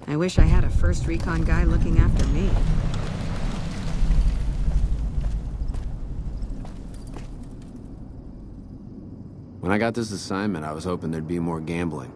I wish I had a first recon guy looking after me. When I got this assignment, I was hoping there'd be more gambling.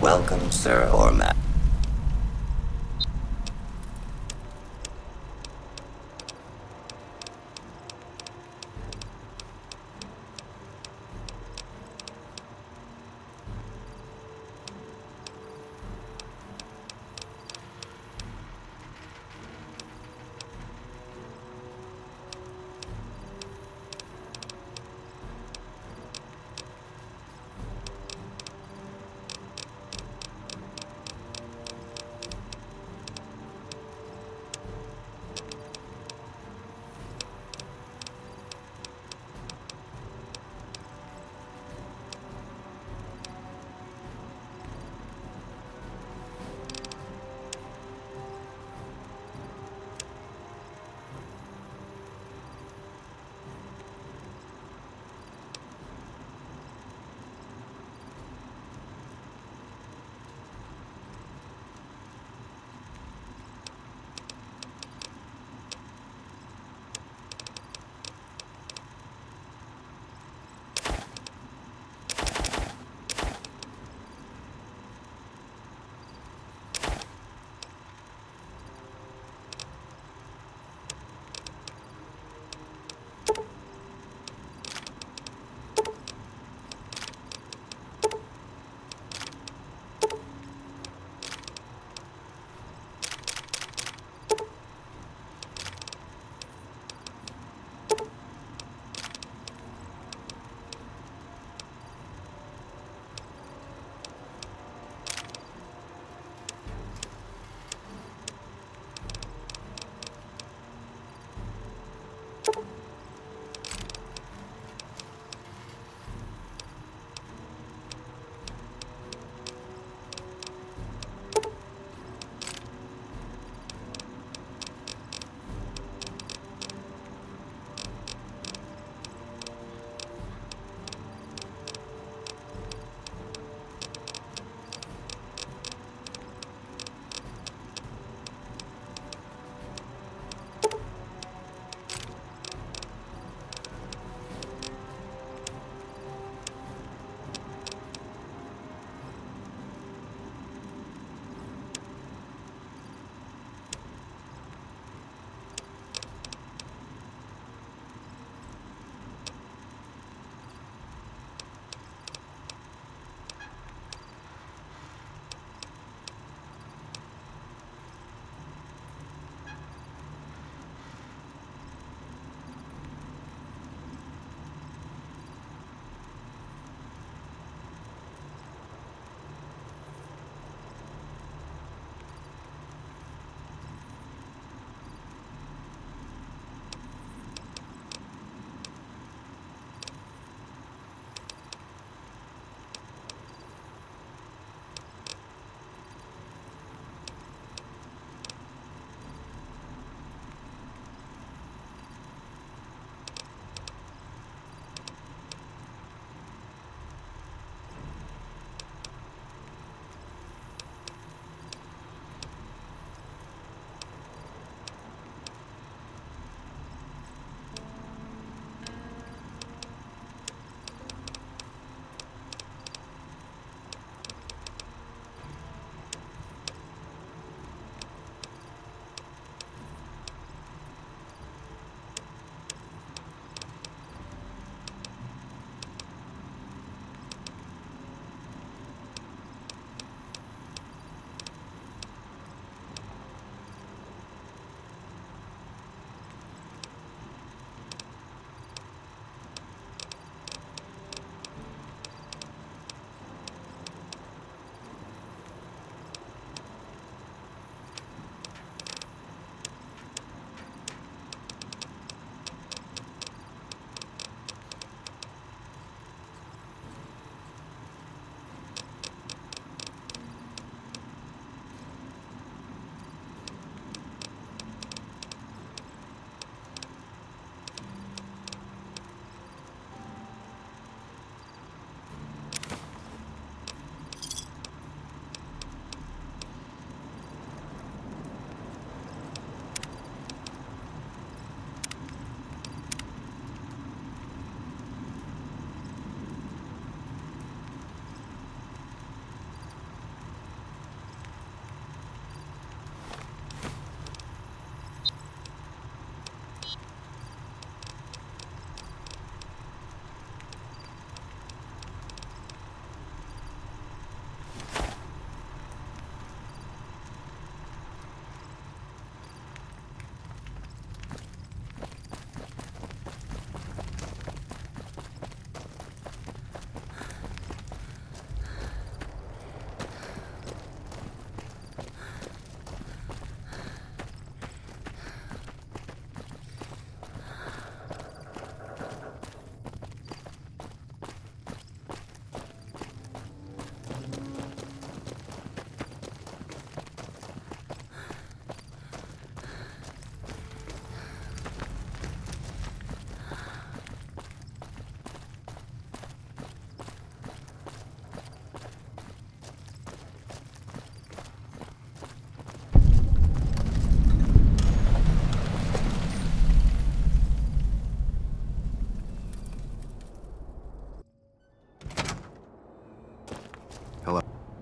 Welcome, sir or ma'am.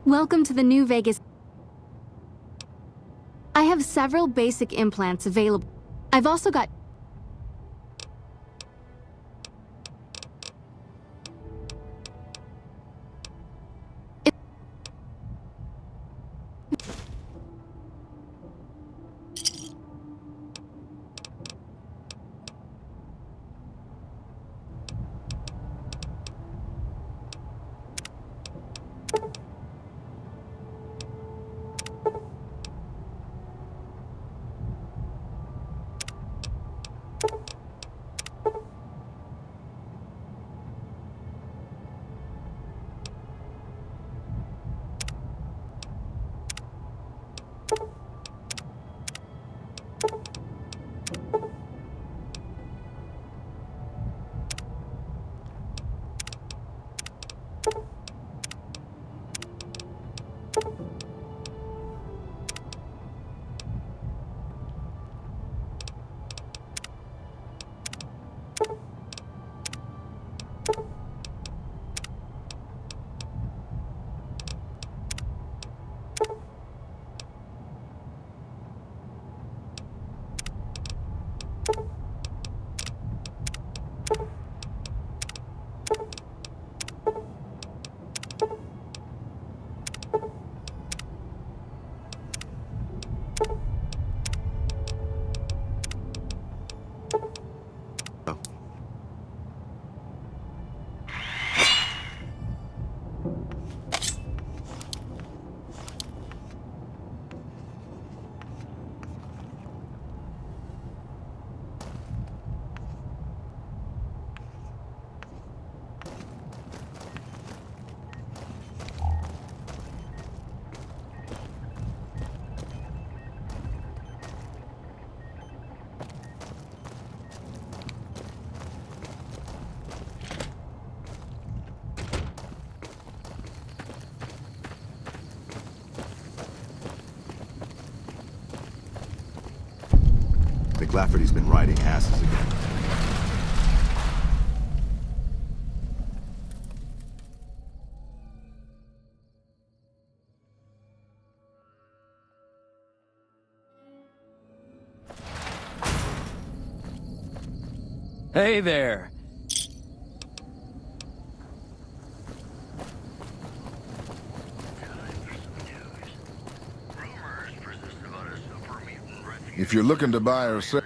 Welcome to the new Vegas. I have several basic implants available. I've also got... Lafferty's been riding asses again. Hey there. If you're looking to buy or sell...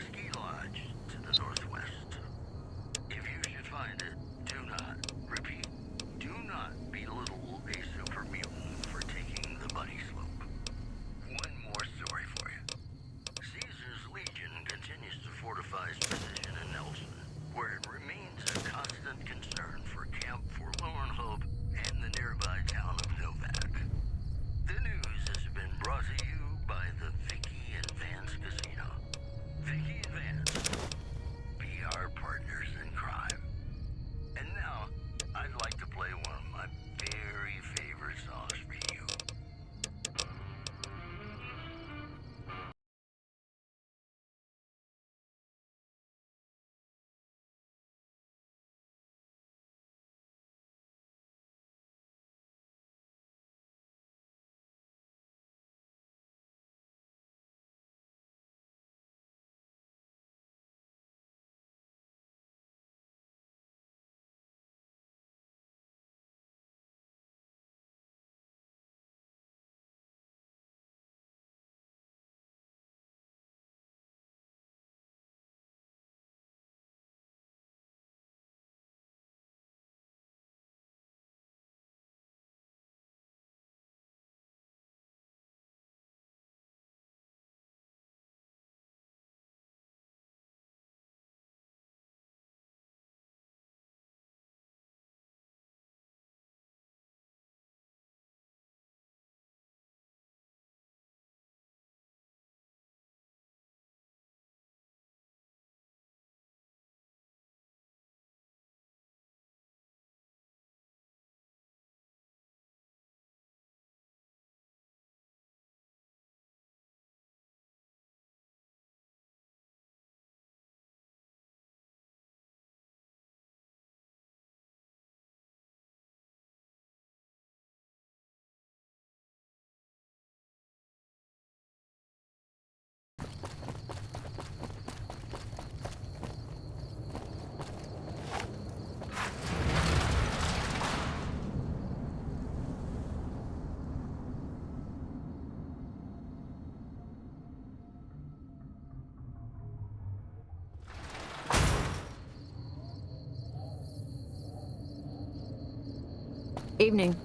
Evening.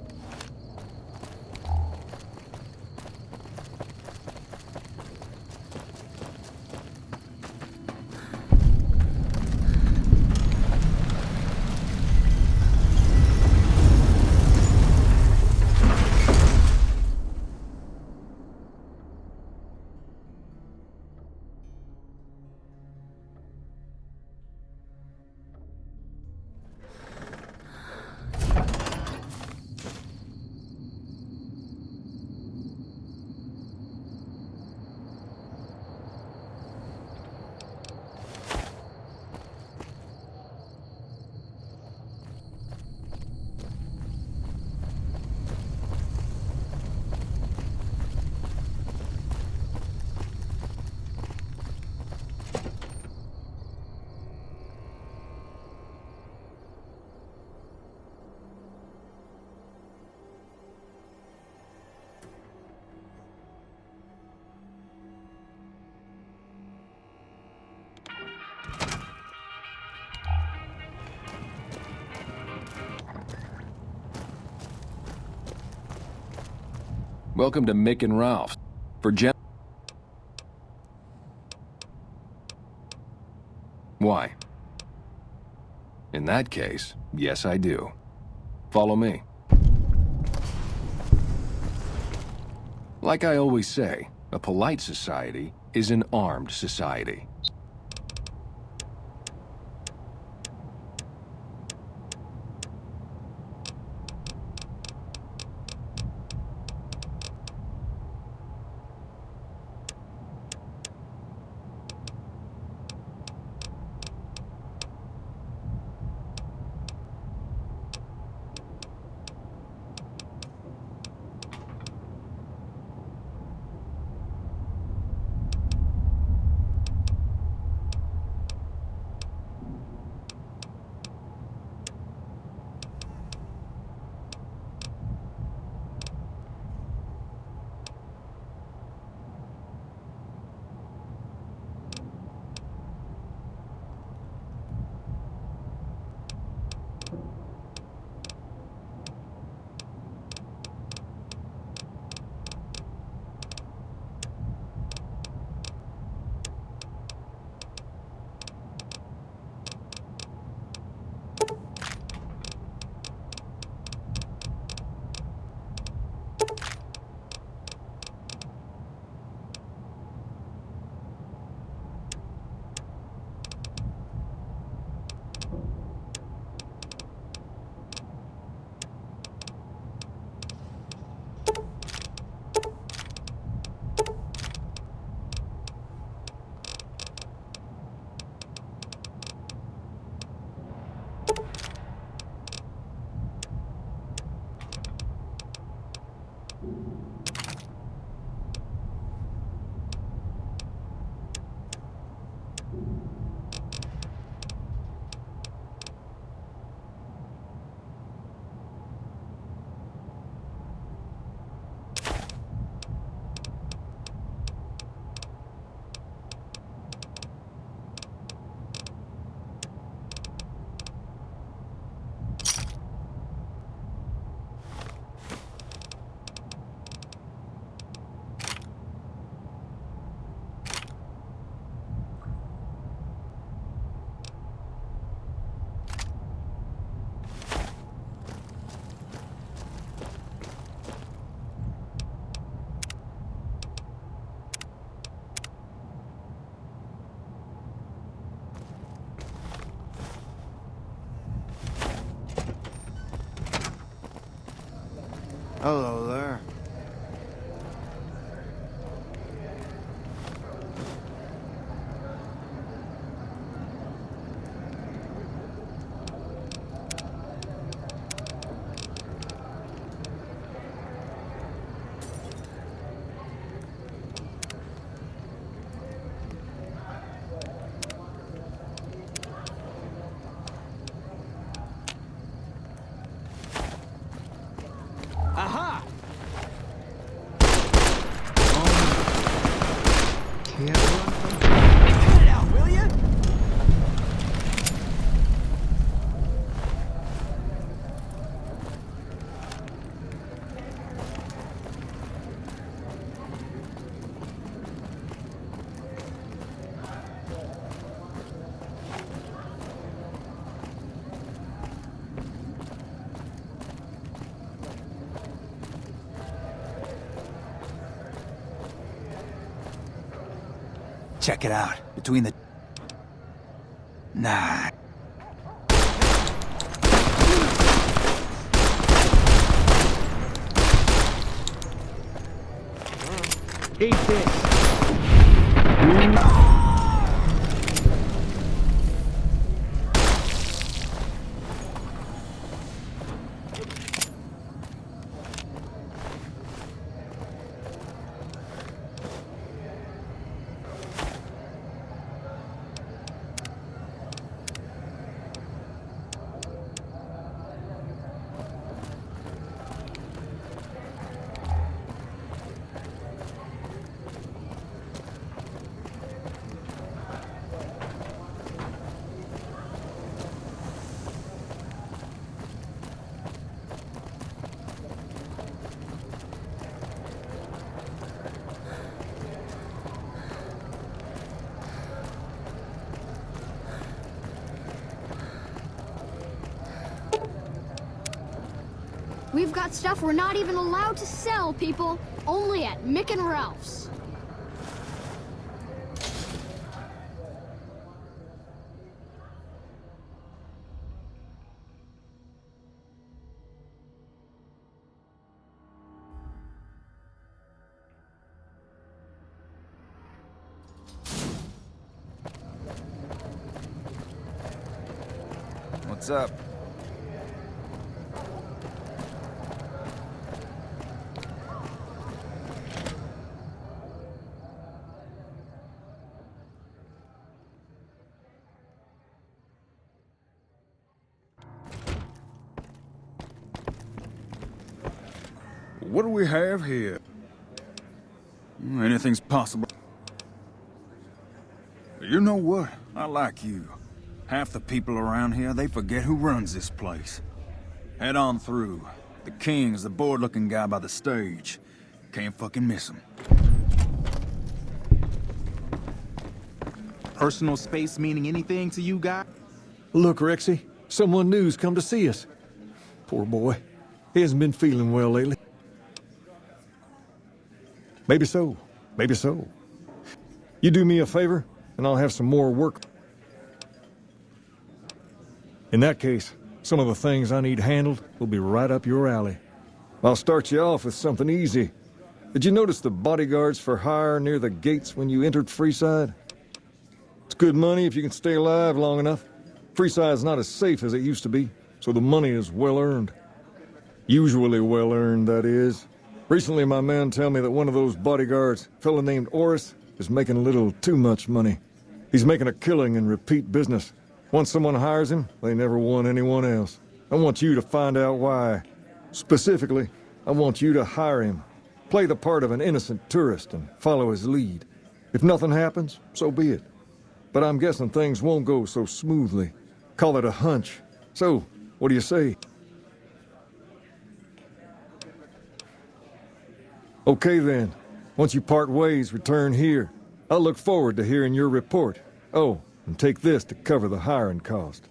Welcome to Mick and Ralph. For Why? In that case, yes I do. Follow me. Like I always say, a polite society is an armed society. Hello there. Aha! Check it out. Between the... Nah. Eat this. We've got stuff we're not even allowed to sell, people. Only at Mick and Ralph's. What's up? What do we have here? Anything's possible. You know what? I like you. Half the people around here, they forget who runs this place. Head on through. The king's the bored-looking guy by the stage. Can't fucking miss him. Personal space meaning anything to you guys? Look, Rexy, someone new's come to see us. Poor boy. He hasn't been feeling well lately. Maybe so. Maybe so. You do me a favor, and I'll have some more work. In that case, some of the things I need handled will be right up your alley. I'll start you off with something easy. Did you notice the bodyguards for hire near the gates when you entered Freeside? It's good money if you can stay alive long enough. Freeside's not as safe as it used to be, so the money is well earned. Usually well earned, that is. Recently, my men tell me that one of those bodyguards, a fellow named Oris, is making a little too much money. He's making a killing in repeat business. Once someone hires him, they never want anyone else. I want you to find out why. Specifically, I want you to hire him. Play the part of an innocent tourist and follow his lead. If nothing happens, so be it. But I'm guessing things won't go so smoothly. Call it a hunch. So, what do you say? Okay then. Once you part ways, return here. I'll look forward to hearing your report. Oh, and take this to cover the hiring cost.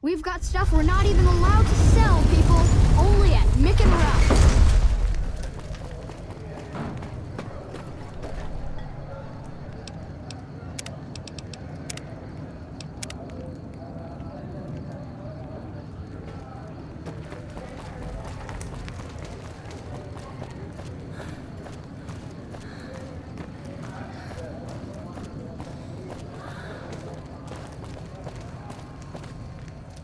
We've got stuff we're not even allowed to sell, people. Only at Mick and Ralph's.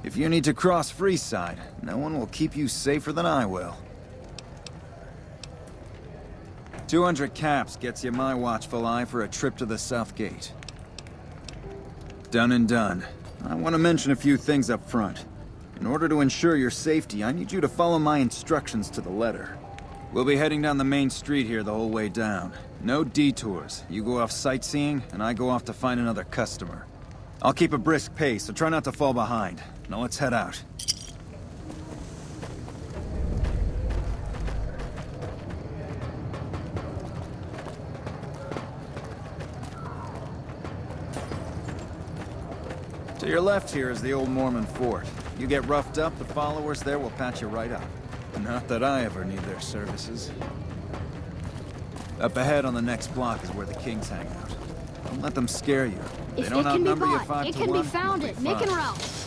If you need to cross Freeside, no one will keep you safer than I will. 200 caps gets you my watchful eye for a trip to the South Gate. Done and done. I want to mention a few things up front. In order to ensure your safety, I need you to follow my instructions to the letter. We'll be heading down the main street here the whole way down. No detours. You go off sightseeing, and I go off to find another customer. I'll keep a brisk pace, so try not to fall behind. Now let's head out. To your left here is the old Mormon fort. You get roughed up, the followers there will patch you right up. Not that I ever need their services. Up ahead on the next block is where the kings hang out. Don't let them scare you. They If don't it can be outnumber you bought, 5 it to can 1. be found you'll at be Mick and fine. Ralph's.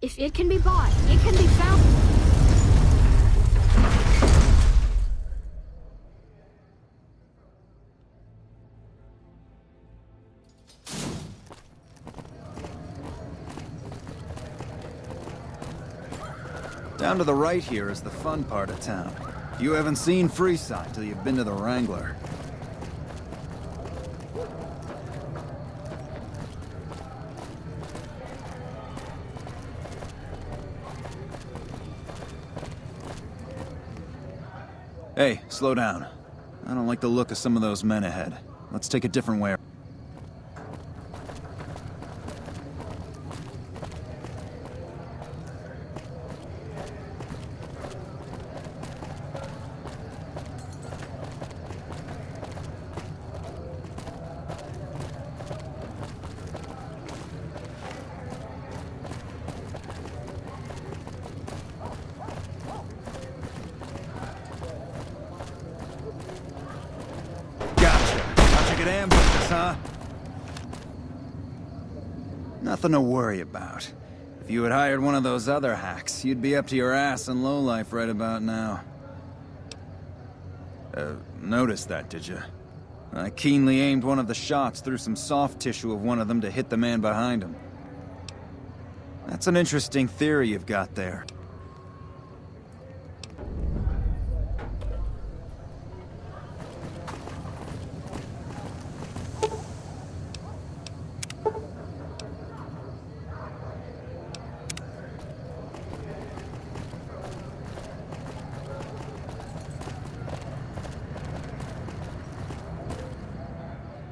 If it can be bought, it can be found. Down to the right here is the fun part of town. You haven't seen Freeside till you've been to the Wrangler. Hey, slow down. I don't like the look of some of those men ahead. Let's take a different way. Ambushes, huh? Nothing to worry about. If you had hired one of those other hacks, you'd be up to your ass in lowlife right about now. Noticed that, did you? I keenly aimed one of the shots through some soft tissue of one of them to hit the man behind him. That's an interesting theory you've got there.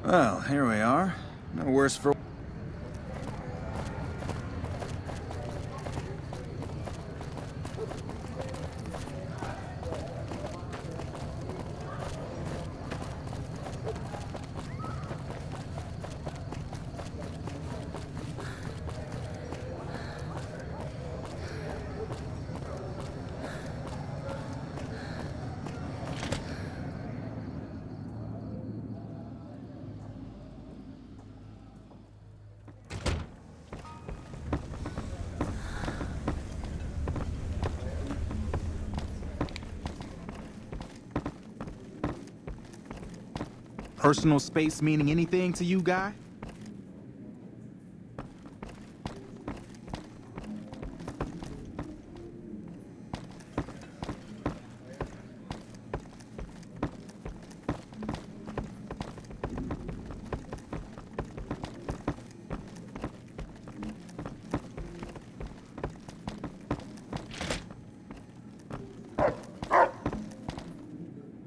Well, here we are. No worse for... Personal space meaning anything to you, guy?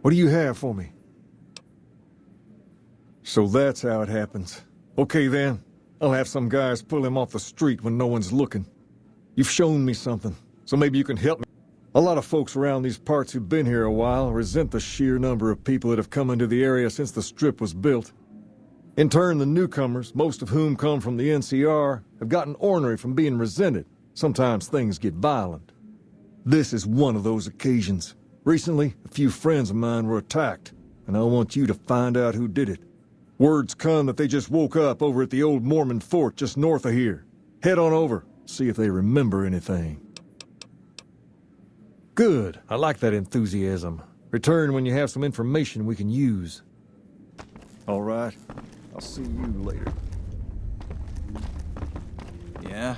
What do you have for me? So that's how it happens. Okay then, I'll have some guys pull him off the street when no one's looking. You've shown me something, so maybe you can help me. A lot of folks around these parts who've been here a while resent the sheer number of people that have come into the area since the Strip was built. In turn, the newcomers, most of whom come from the NCR, have gotten ornery from being resented. Sometimes things get violent. This is one of those occasions. Recently, a few friends of mine were attacked, and I want you to find out who did it. Word's come that they just woke up over at the old Mormon fort just north of here. Head on over, see if they remember anything. Good. I like that enthusiasm. Return when you have some information we can use. All right. I'll see you later. Yeah?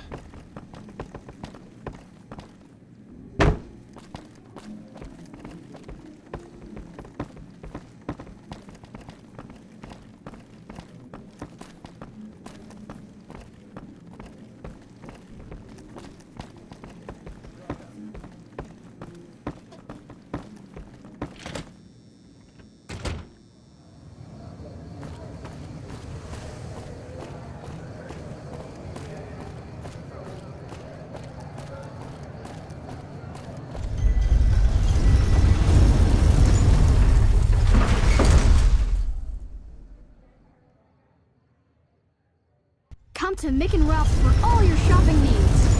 to Mick and Ralph's for all your shopping needs.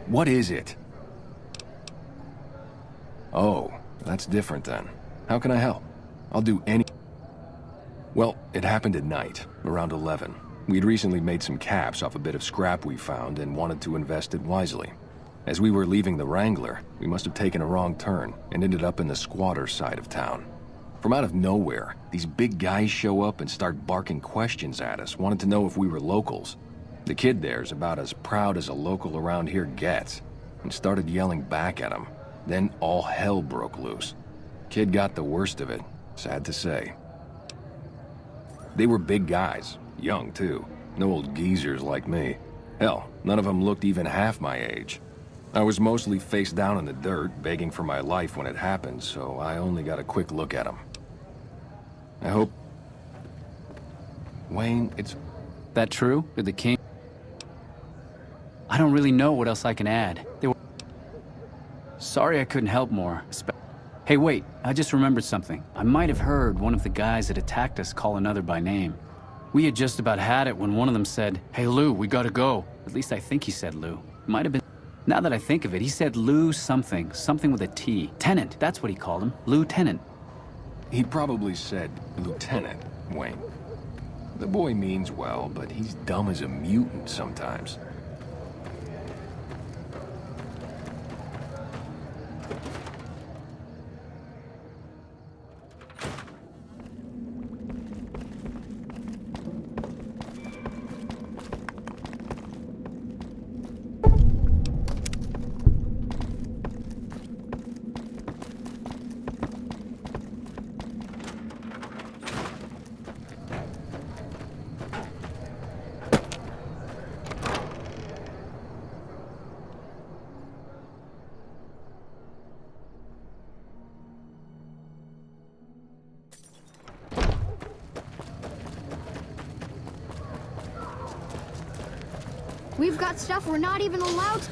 What is it? Oh, that's different then. How can I help? I'll do any... Well, it happened at night, around 11. We'd recently made some caps off a bit of scrap we found and wanted to invest it wisely. As we were leaving the Wrangler, we must have taken a wrong turn and ended up in the squatter side of town. From out of nowhere, these big guys show up and start barking questions at us, wanted to know if we were locals. The kid there's about as proud as a local around here gets, and started yelling back at him. Then all hell broke loose. Kid got the worst of it, sad to say. They were big guys, young too, no old geezers like me. Hell, none of them looked even half my age. I was mostly face down in the dirt, begging for my life when it happened, so I only got a quick look at them. I hope... Wayne, it's... That true? Did the king... I don't really know what else I can add. They were... Sorry I couldn't help more. Hey, wait, I just remembered something. I might have heard one of the guys that attacked us call another by name. We had just about had it when one of them said, "Hey Lou, we gotta go." At least I think he said Lou. Might have been... Now that I think of it, he said Lou something with a T. Tennant, that's what he called him. Lieutenant. He probably said Lieutenant, Wayne. The boy means well, but he's dumb as a mutant sometimes. We've got stuff we're not even allowed to...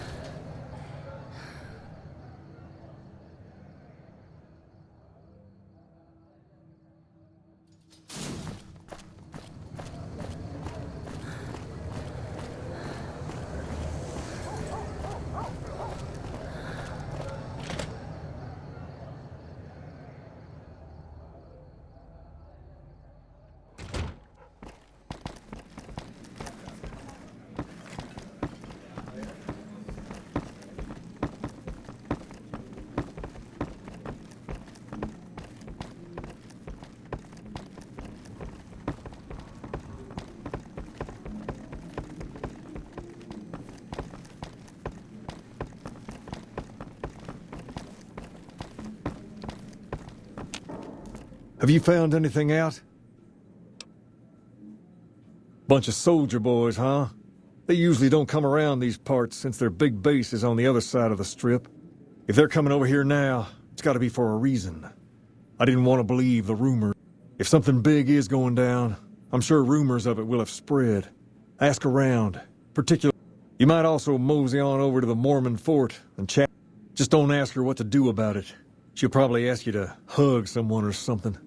Have you found anything out? Bunch of soldier boys, huh? They usually don't come around these parts since their big base is on the other side of the strip. If they're coming over here now, it's gotta be for a reason. I didn't want to believe the rumor. If something big is going down, I'm sure rumors of it will have spread. Ask around, particularly. You might also mosey on over to the Mormon fort and chat. Just don't ask her what to do about it. She'll probably ask you to hug someone or something.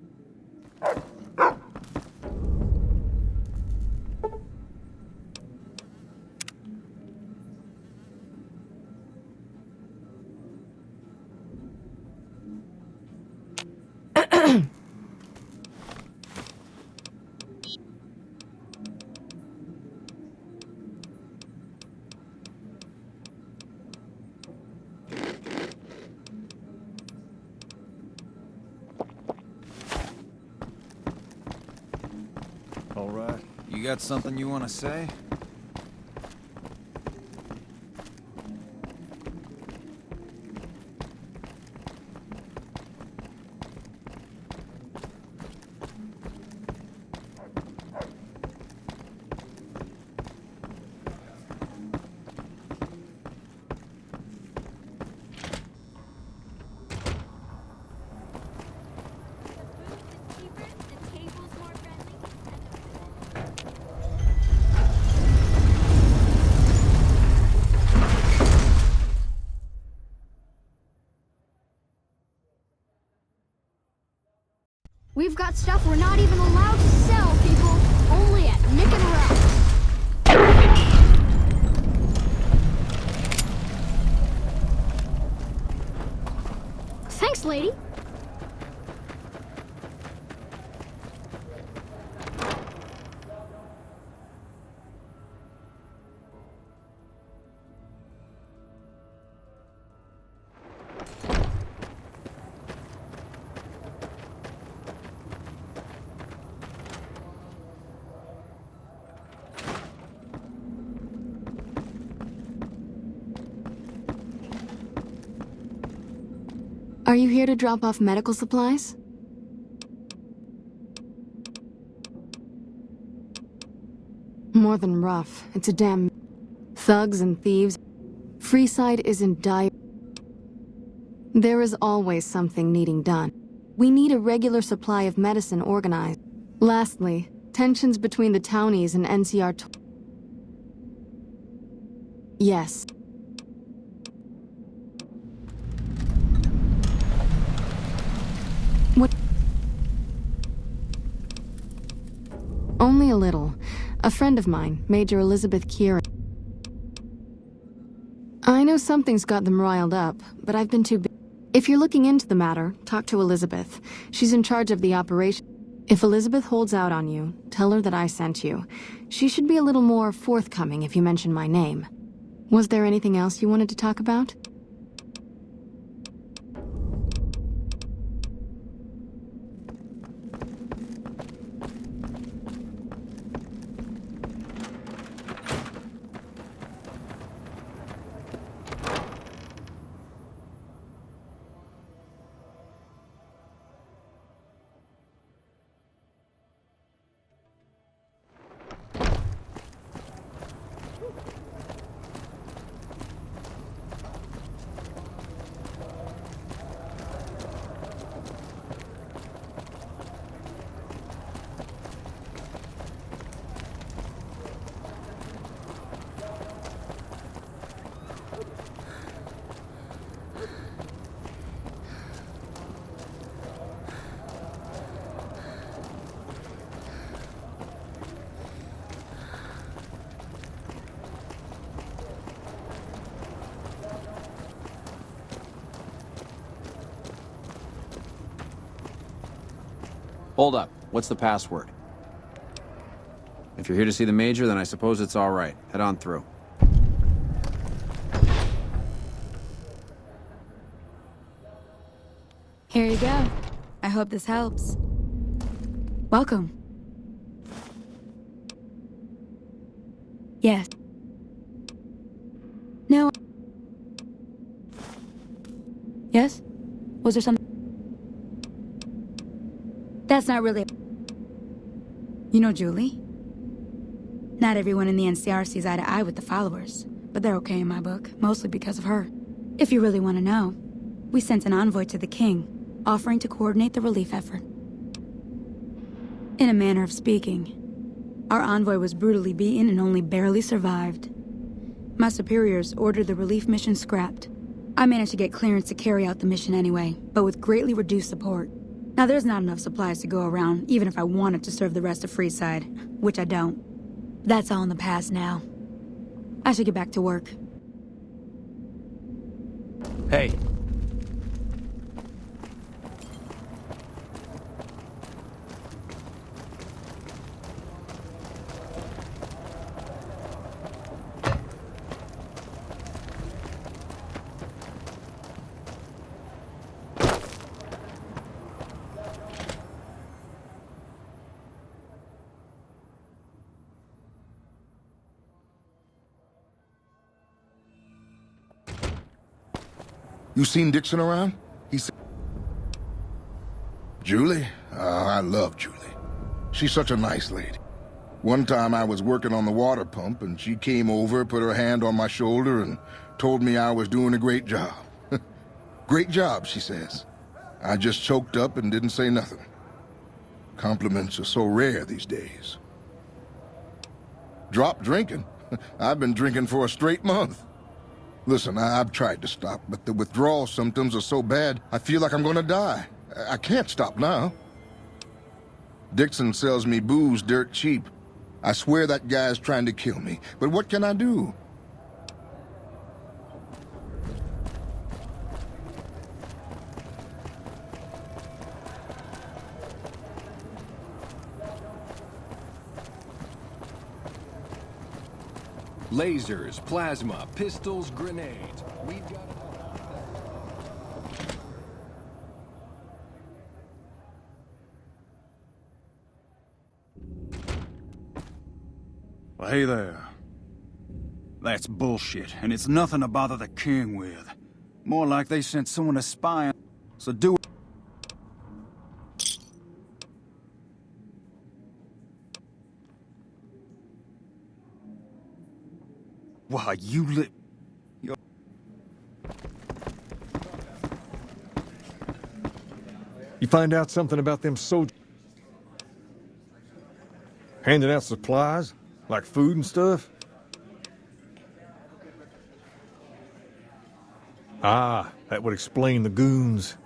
All right. You got something you want to say? We've got stuff we're not even allowed to sell, people. Only at Mick and Ralph's. Thanks, lady. Are you here to drop off medical supplies? More than rough. It's a damn... Thugs and thieves. Freeside is in dire... There is always something needing done. We need a regular supply of medicine organized. Lastly, tensions between the townies and NCR... Yes. What? Only a little. A friend of mine, Major Elizabeth Kieran. I know something's got them riled up, but I've been too busy. If you're looking into the matter, talk to Elizabeth. She's in charge of the operation. If Elizabeth holds out on you, tell her that I sent you. She should be a little more forthcoming if you mention my name. Was there anything else you wanted to talk about? Hold up. What's the password? If you're here to see the Major, then I suppose it's all right. Head on through. Here you go. I hope this helps. Welcome. Yes. No. Yes? Was there something? That's not really... You know Julie? Not everyone in the NCR sees eye to eye with the followers, but they're okay in my book, mostly because of her. If you really want to know, we sent an envoy to the king, offering to coordinate the relief effort. In a manner of speaking, our envoy was brutally beaten and only barely survived. My superiors ordered the relief mission scrapped. I managed to get clearance to carry out the mission anyway, but with greatly reduced support. Now there's not enough supplies to go around, even if I wanted to serve the rest of Freeside, which I don't. That's all in the past now. I should get back to work. Hey. You seen Dixon around? He said... Julie? I love Julie. She's such a nice lady. One time I was working on the water pump, and she came over, put her hand on my shoulder, and told me I was doing a great job. Great job, she says. I just choked up and didn't say nothing. Compliments are so rare these days. Drop drinking? I've been drinking for a straight month. Listen, I've tried to stop, but the withdrawal symptoms are so bad, I feel like I'm gonna die. I can't stop now. Dixon sells me booze dirt cheap. I swear that guy's trying to kill me, but what can I do? Lasers, plasma, pistols, grenades. We've got... Well, hey there. That's bullshit, and it's nothing to bother the king with. More like they sent someone to spy on... So do it. Why, you lit... You find out something about them soldiers? Handing out supplies? Like food and stuff? Ah, that would explain the goons.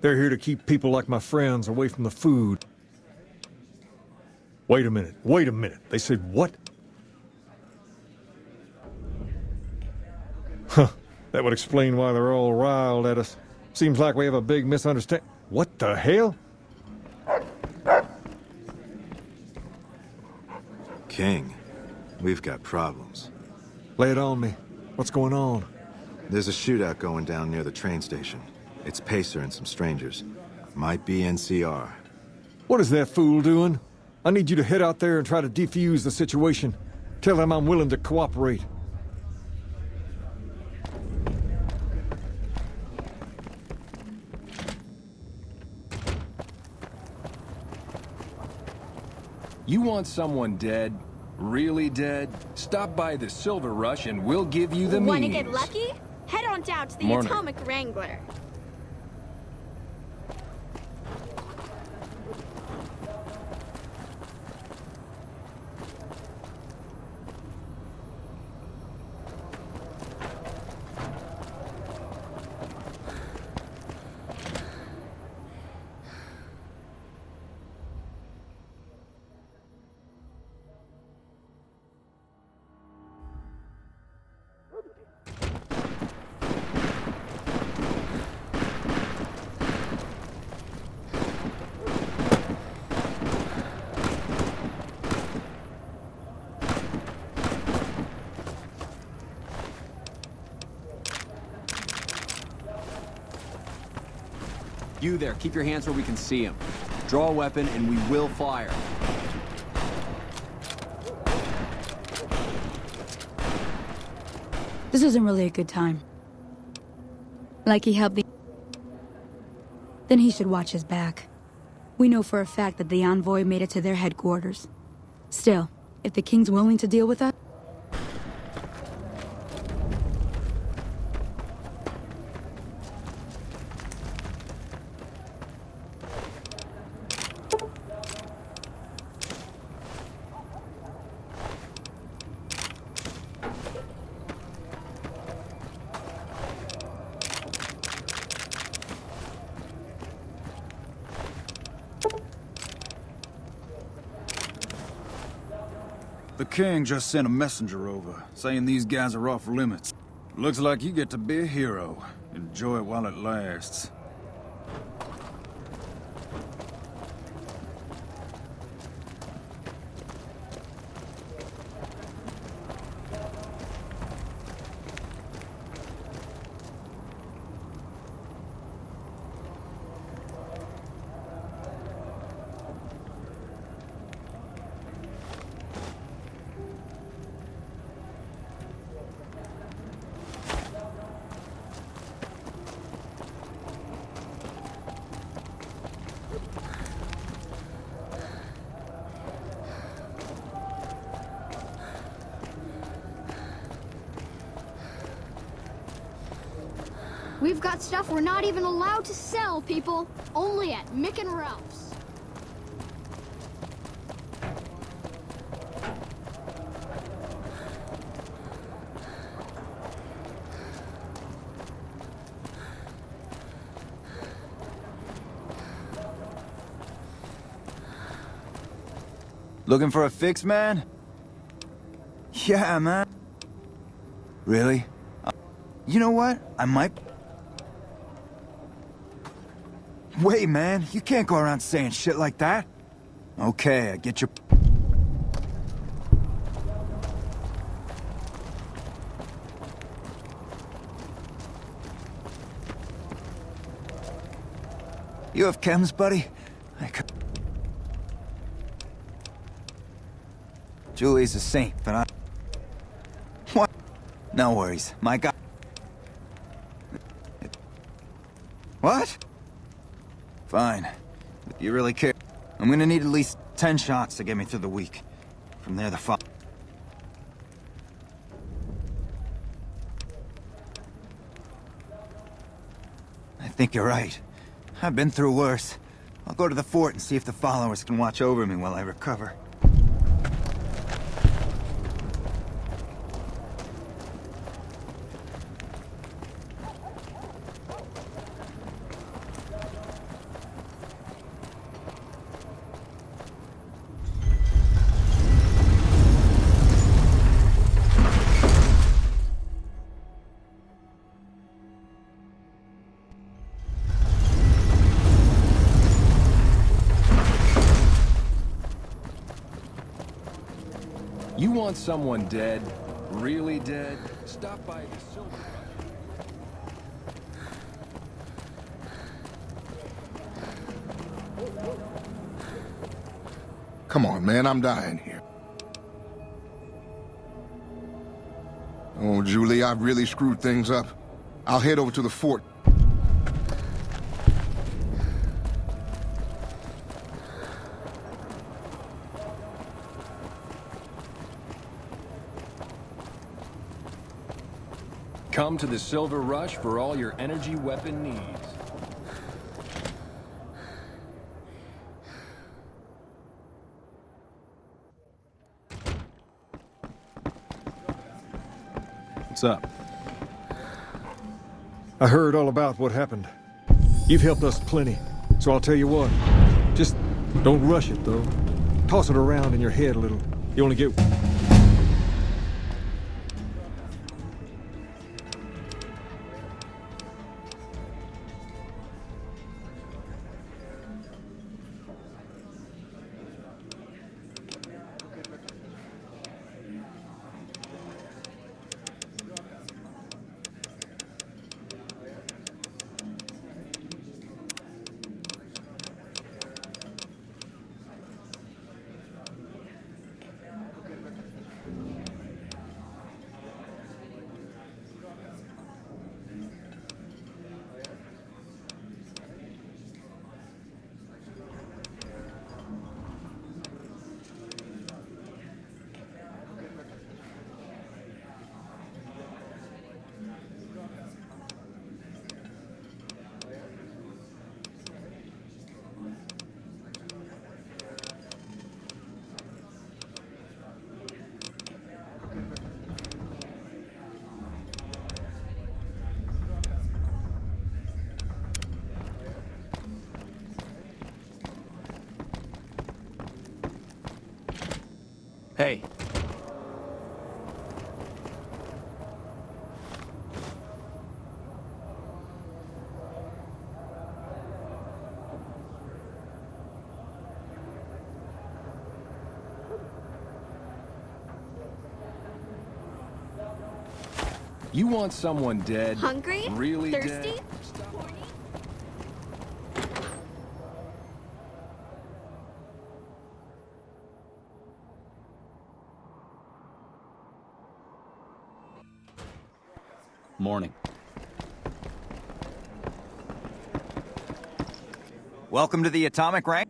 They're here to keep people like my friends away from the food. Wait a minute. They said what? Huh, that would explain why they're all riled at us. Seems like we have a big misunderstanding. What the hell? King, we've got problems. Lay it on me. What's going on? There's a shootout going down near the train station. It's Pacer and some strangers. Might be NCR. What is that fool doing? I need you to head out there and try to defuse the situation. Tell them I'm willing to cooperate. You want someone dead? Really dead? Stop by the Silver Rush and we'll give you the means. Want to get lucky? Head on down to the Morning. Atomic Wrangler. You there, keep your hands where we can see him. Draw a weapon and we will fire. This isn't really a good time. Like he helped the... Then he should watch his back. We know for a fact that the envoy made it to their headquarters. Still, if the king's willing to deal with us... The king just sent a messenger over, saying these guys are off limits. Looks like you get to be a hero. Enjoy it while it lasts. We've got stuff we're not even allowed to sell, people. Only at Mick and Ralph's. Looking for a fix, man? Yeah, man. Really? You know what? I might... Wait, man. You can't go around saying shit like that. Okay, I get your... You have chems, buddy? I could... Julie's a saint, but I... What? No worries. My guy... What? Fine. If you really care, I'm gonna need at least 10 shots to get me through the week. From there, the fo... I think you're right. I've been through worse. I'll go to the fort and see if the followers can watch over me while I recover. You want someone dead? Really dead? Stop by the Silver Rush. Come on, man, I'm dying here. Oh, Julie, I've really screwed things up. I'll head over to the fort. Come to the Silver Rush for all your energy weapon needs. What's up? I heard all about what happened. You've helped us plenty, so I'll tell you what. Just don't rush it, though. Toss it around in your head a little. You only get... Hey. You want someone dead? Hungry? Really Thirsty? dead? Morning. Welcome to the atomic rank.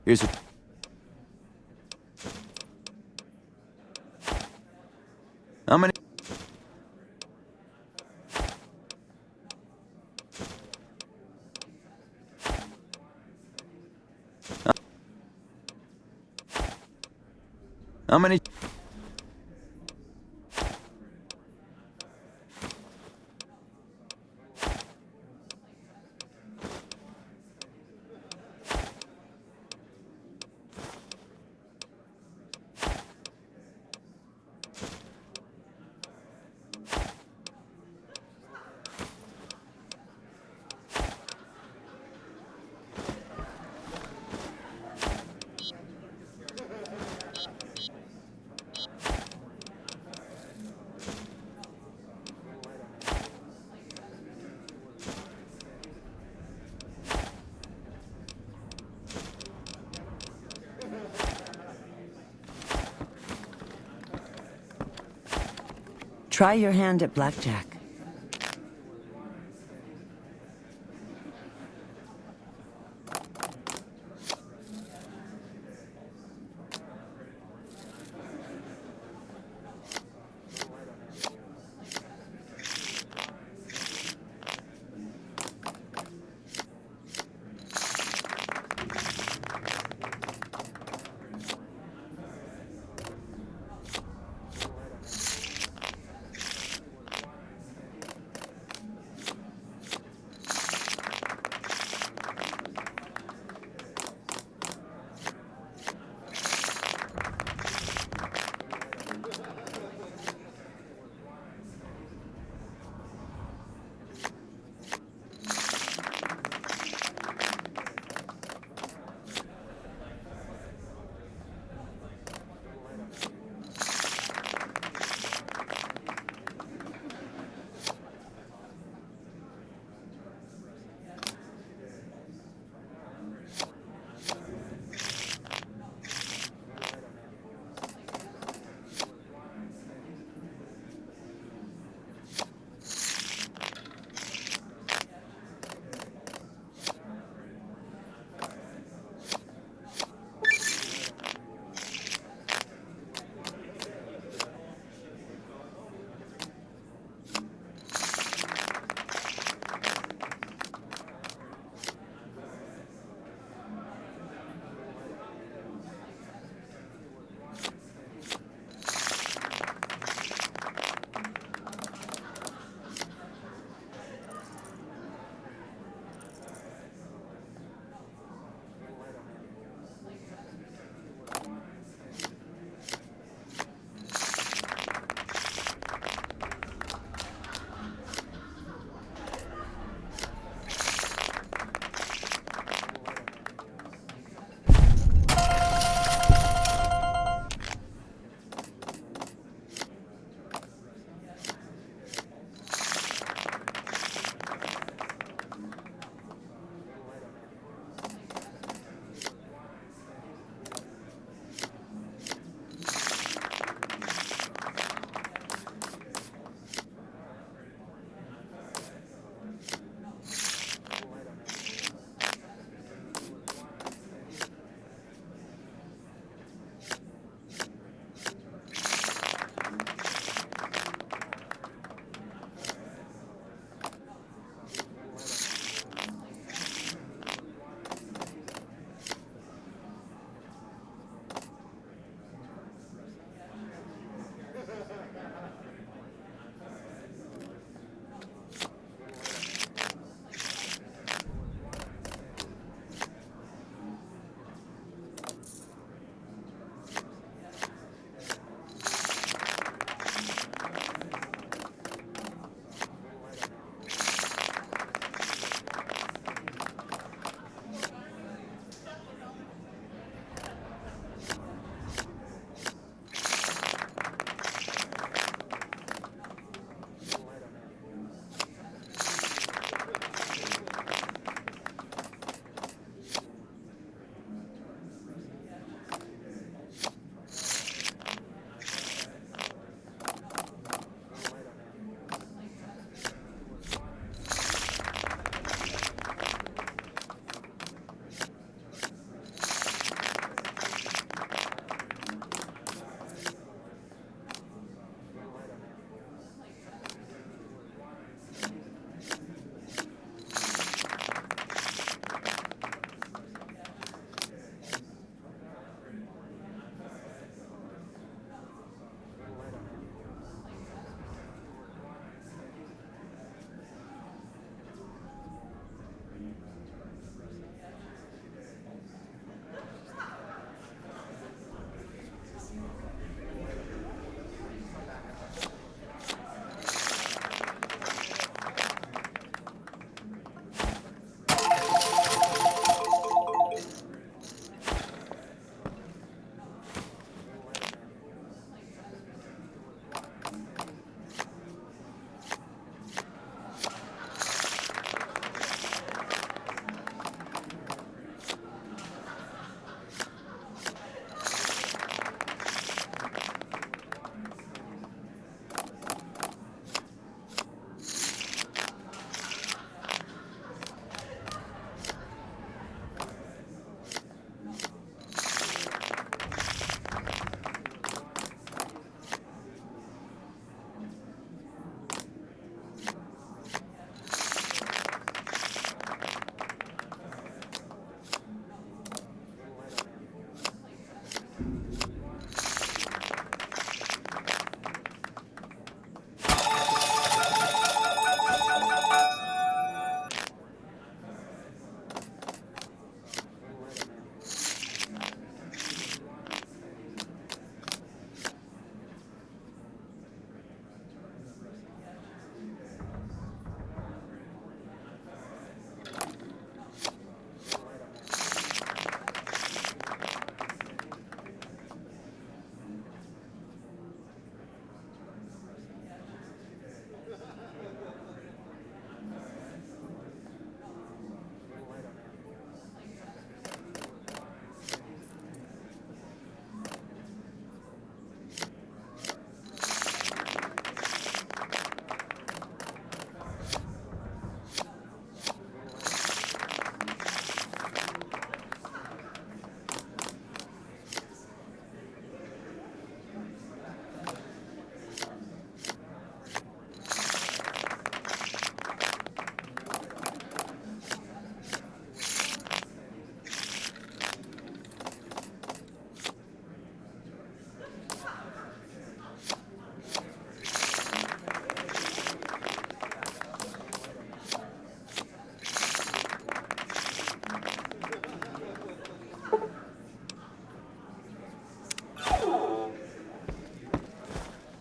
Here's a... How many... How many... Try your hand at blackjack.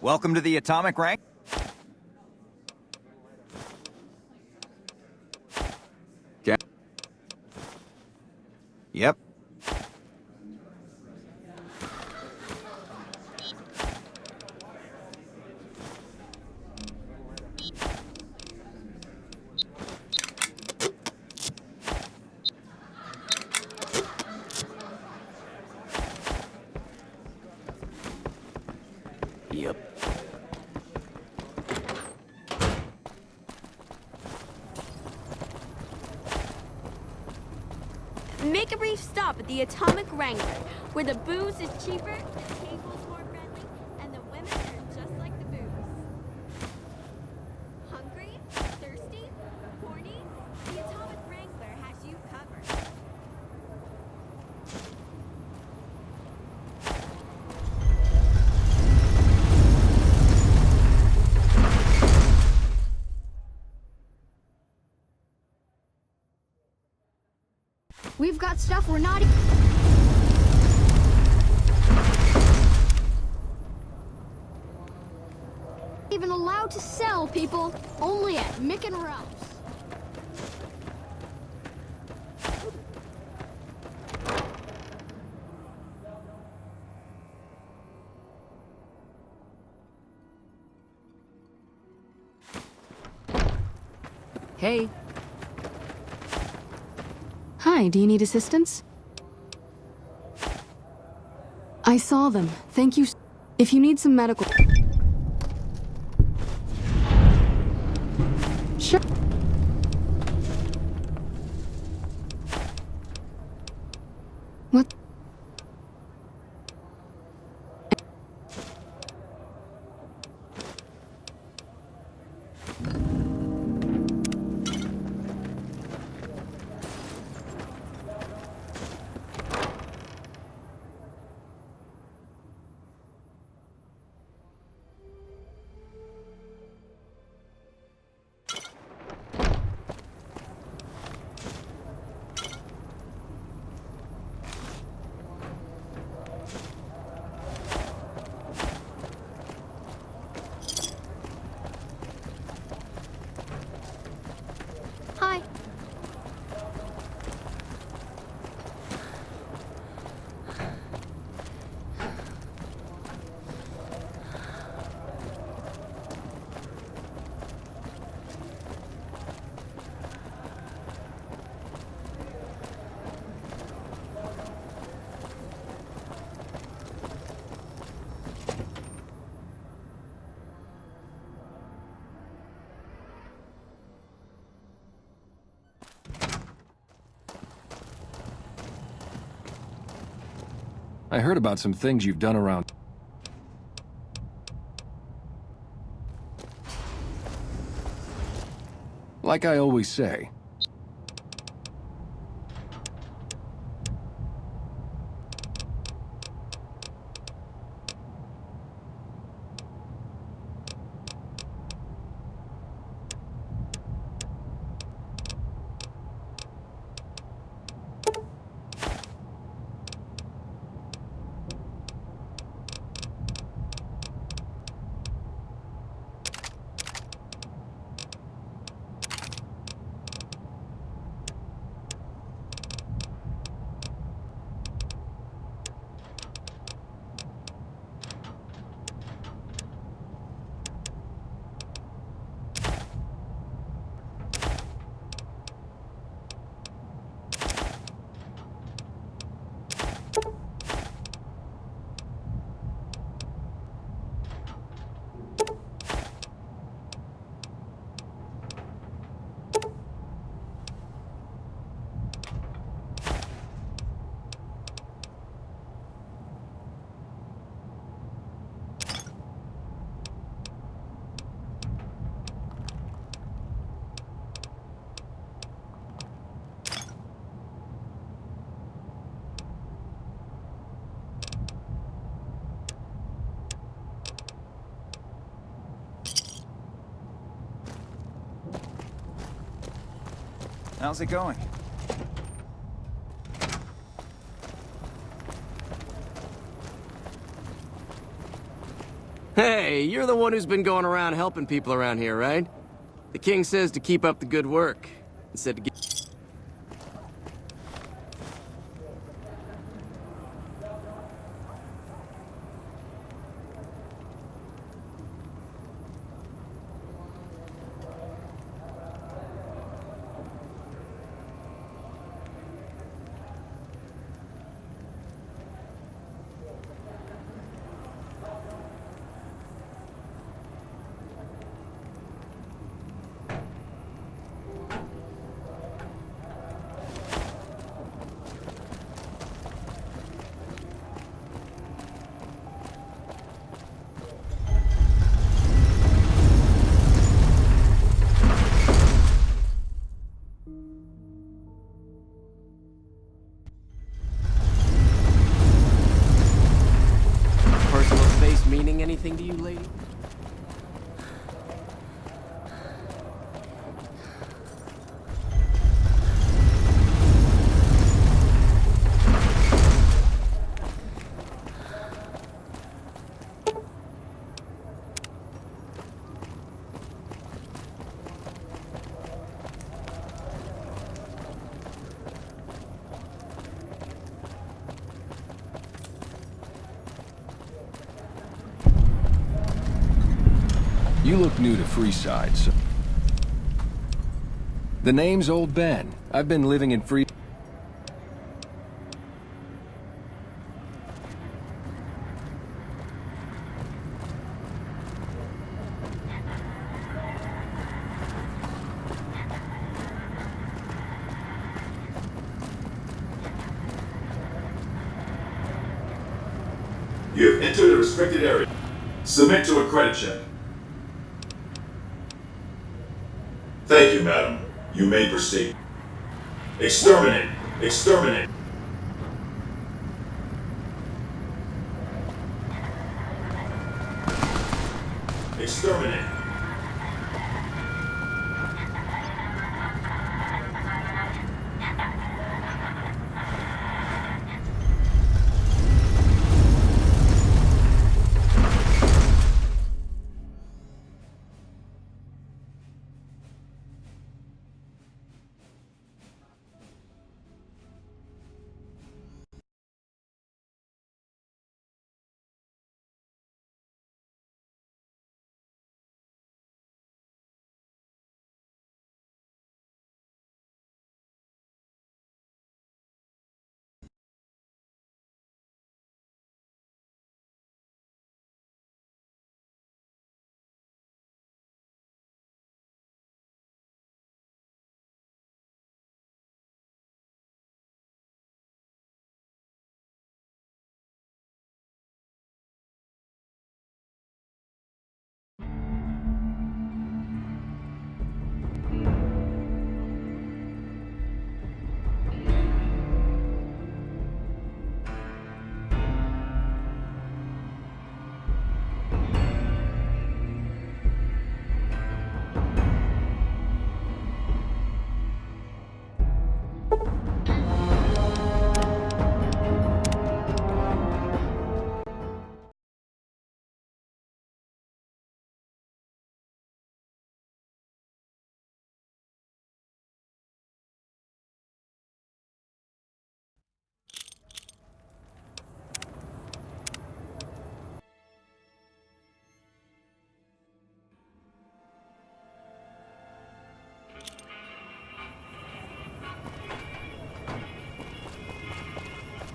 Welcome to the atomic rank. Yep. Yep. Make a brief stop at the Atomic Wrangler, where the booze is cheaper, the tables more friendly, and the women are just like the booze. Hungry? Thirsty? Horny? The Atomic Wrangler has you covered. We've got stuff we're not even allowed to sell, people. Only at Mick and Ralph's. Hey. Hi, do you need assistance? I saw them. Thank you. If you need some medical... Sure. What? Hi. I heard about some things you've done around... Like I always say, How's it going? Hey, you're the one who's been going around helping people around here, right? The king says to keep up the good work. Instead to get... Personal space meaning anything to you, lady? You look new to Freeside, so... The name's Old Ben. I've been living in Free... You have entered a restricted area. Submit to a credit check. Thank you, madam. You may proceed. Exterminate! Exterminate! Exterminate!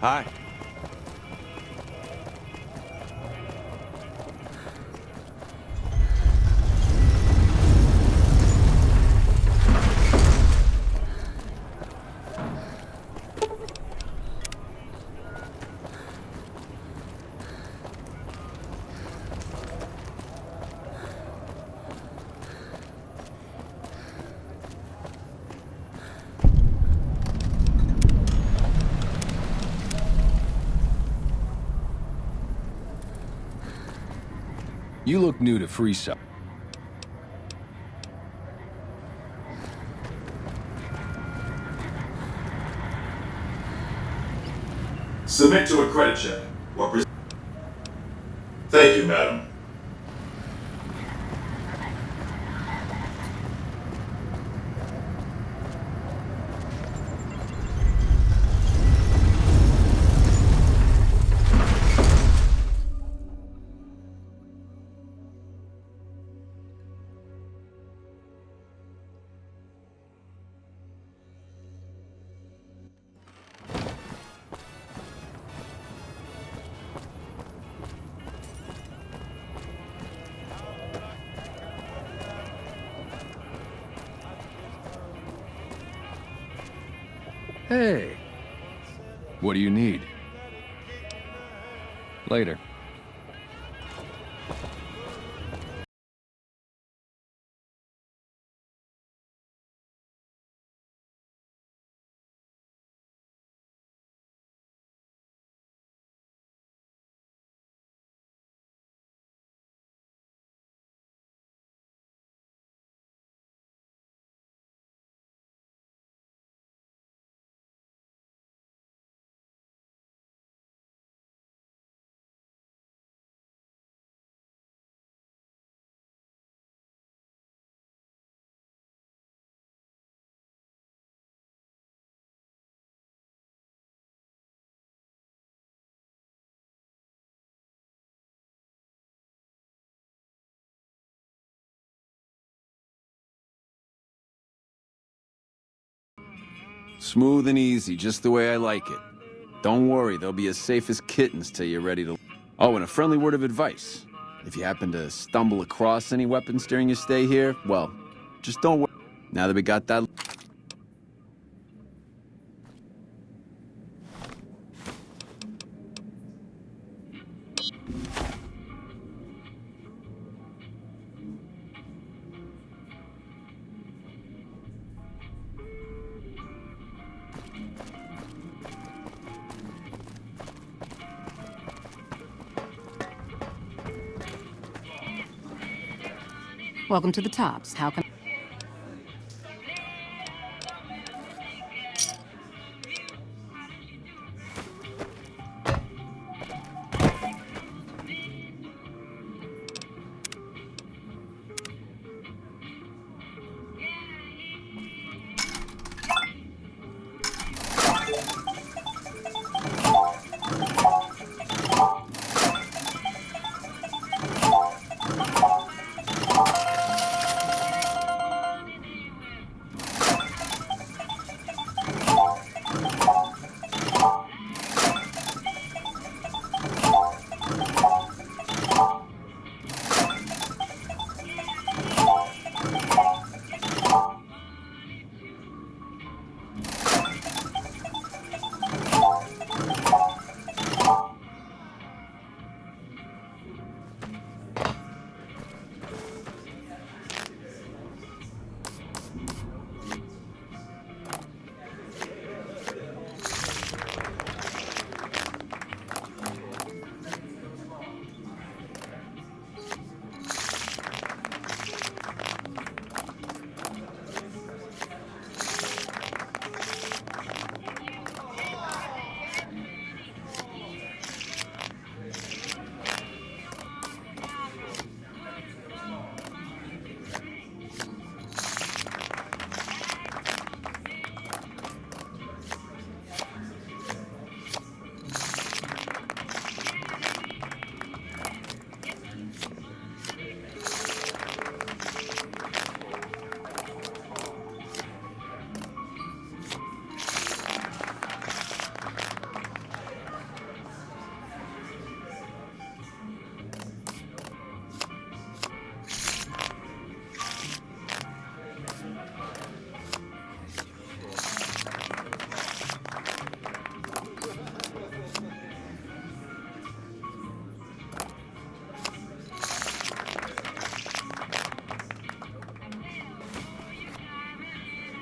Hi. You look new to Freeside. Submit to a credit check. Thank you, madam. Hey. What do you need? Later. Smooth and easy, just the way I like it. Don't worry, they'll be as safe as kittens till you're ready to... Oh, and a friendly word of advice. If you happen to stumble across any weapons during your stay here, well, just don't worry. Now that we got that... Welcome to the Tops. How can...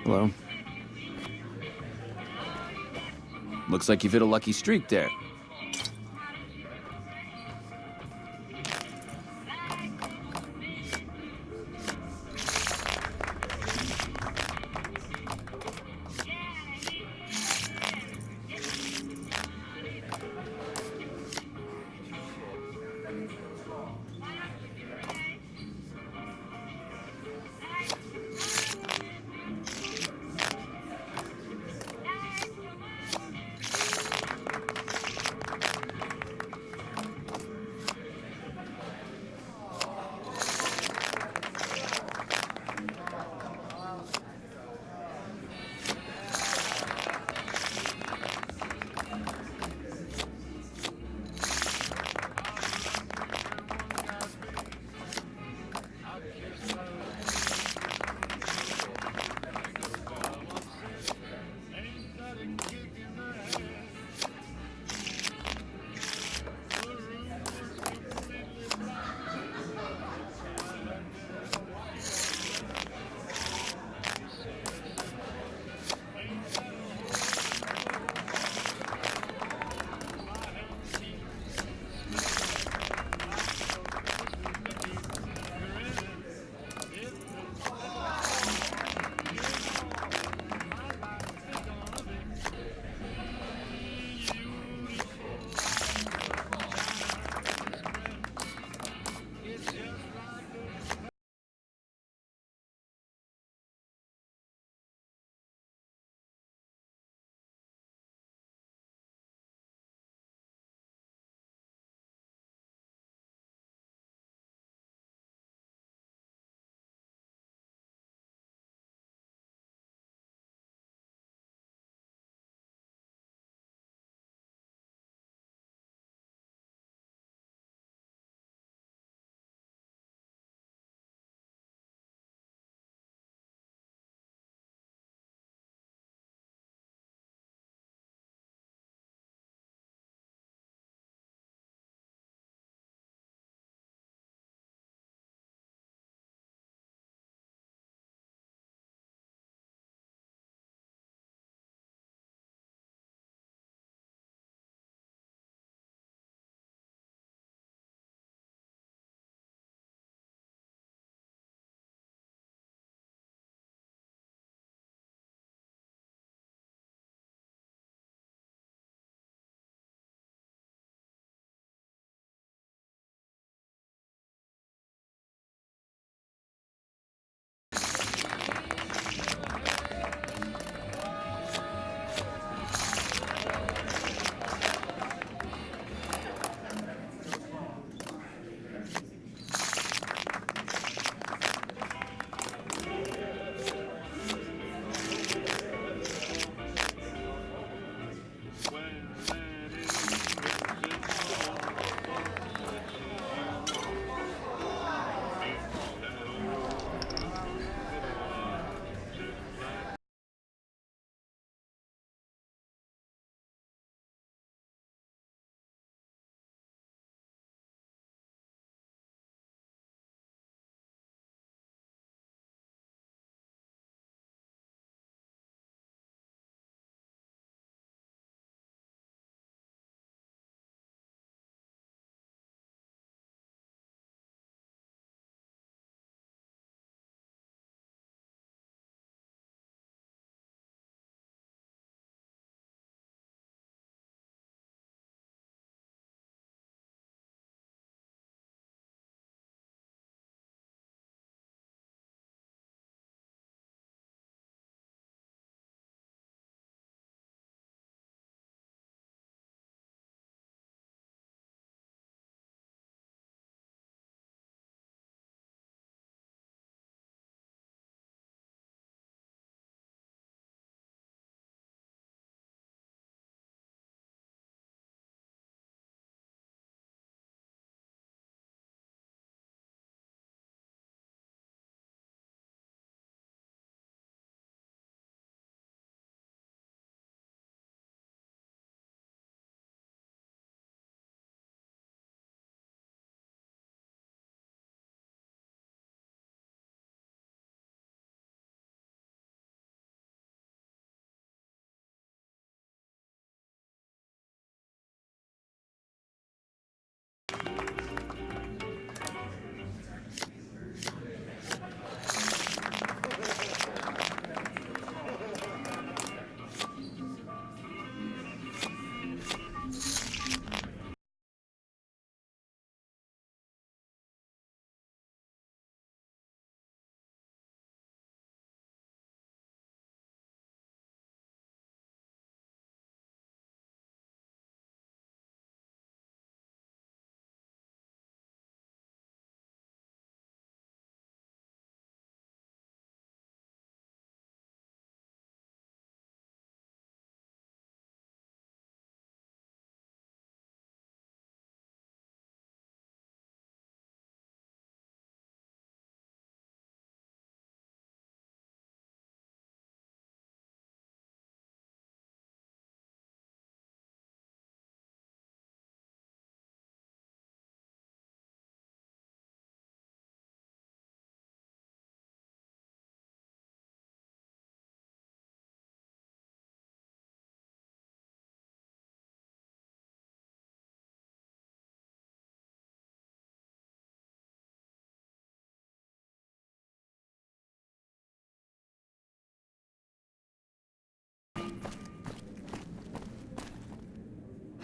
Hello. Looks like you've hit a lucky streak there.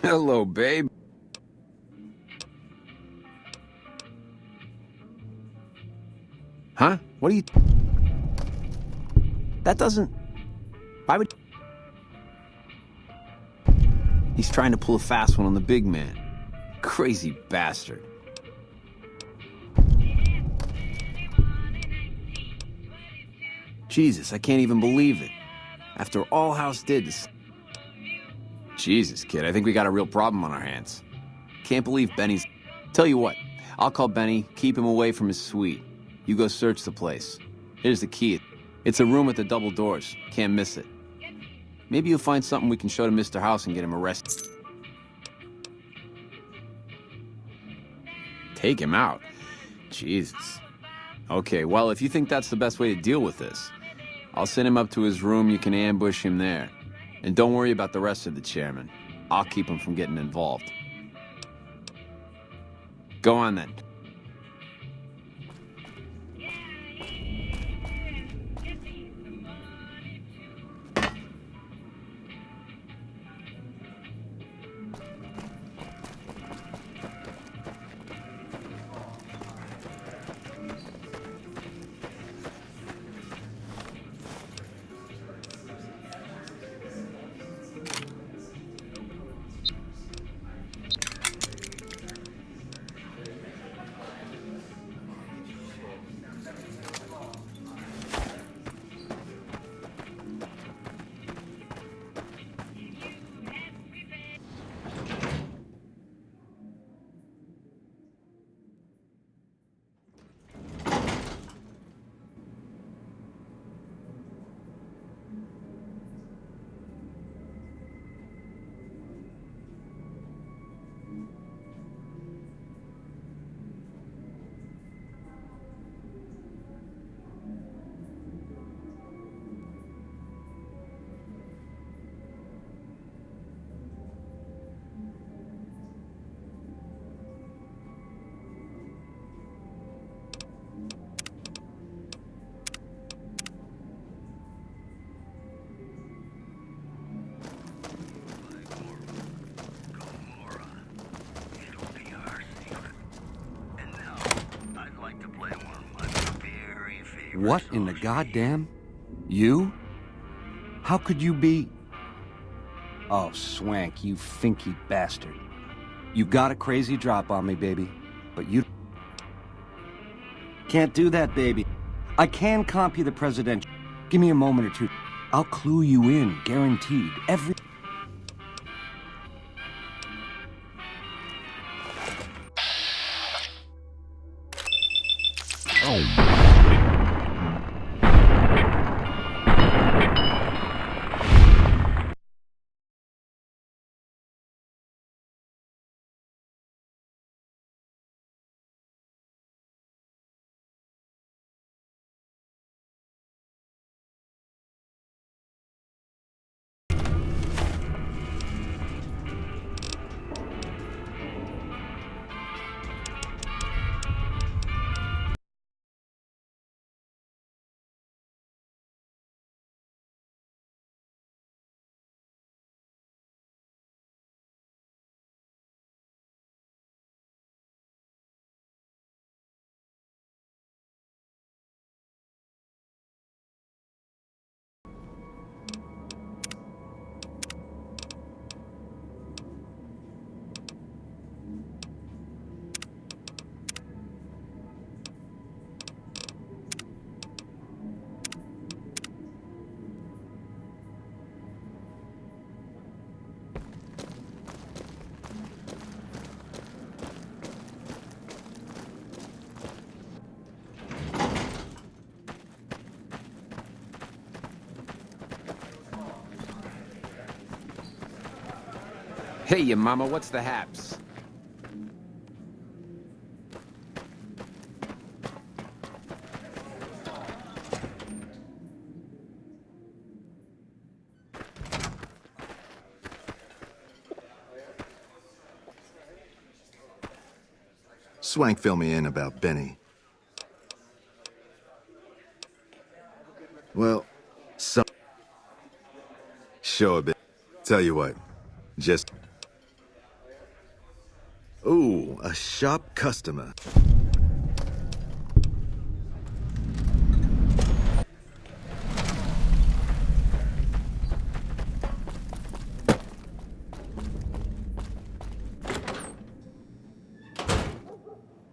Hello, babe. Huh? What are you... That doesn't... Why would... He's trying to pull a fast one on the big man. Crazy bastard. Jesus, I can't even believe it. After all House did to... Jesus, kid, I think we got a real problem on our hands. Can't believe Benny's... Tell you what, I'll call Benny, keep him away from his suite. You go search the place. Here's the key. It's a room with the double doors. Can't miss it. Maybe you'll find something we can show to Mr. House and get him arrested. Take him out? Jesus. Okay, well, if you think that's the best way to deal with this, I'll send him up to his room. You can ambush him there. And don't worry about the rest of the chairman. I'll keep him from getting involved. Go on then. What in the goddamn? You? How could you be... Oh, Swank, you finky bastard. You got a crazy drop on me, baby. But you... Can't do that, baby. I can comp you the presidential. Give me a moment or two. I'll clue you in, guaranteed. Every... Oh. Hey, ya mama, what's the haps? Swank fill me in about Benny. Well, show a bit. Tell you what, just... Ooh, a shop customer.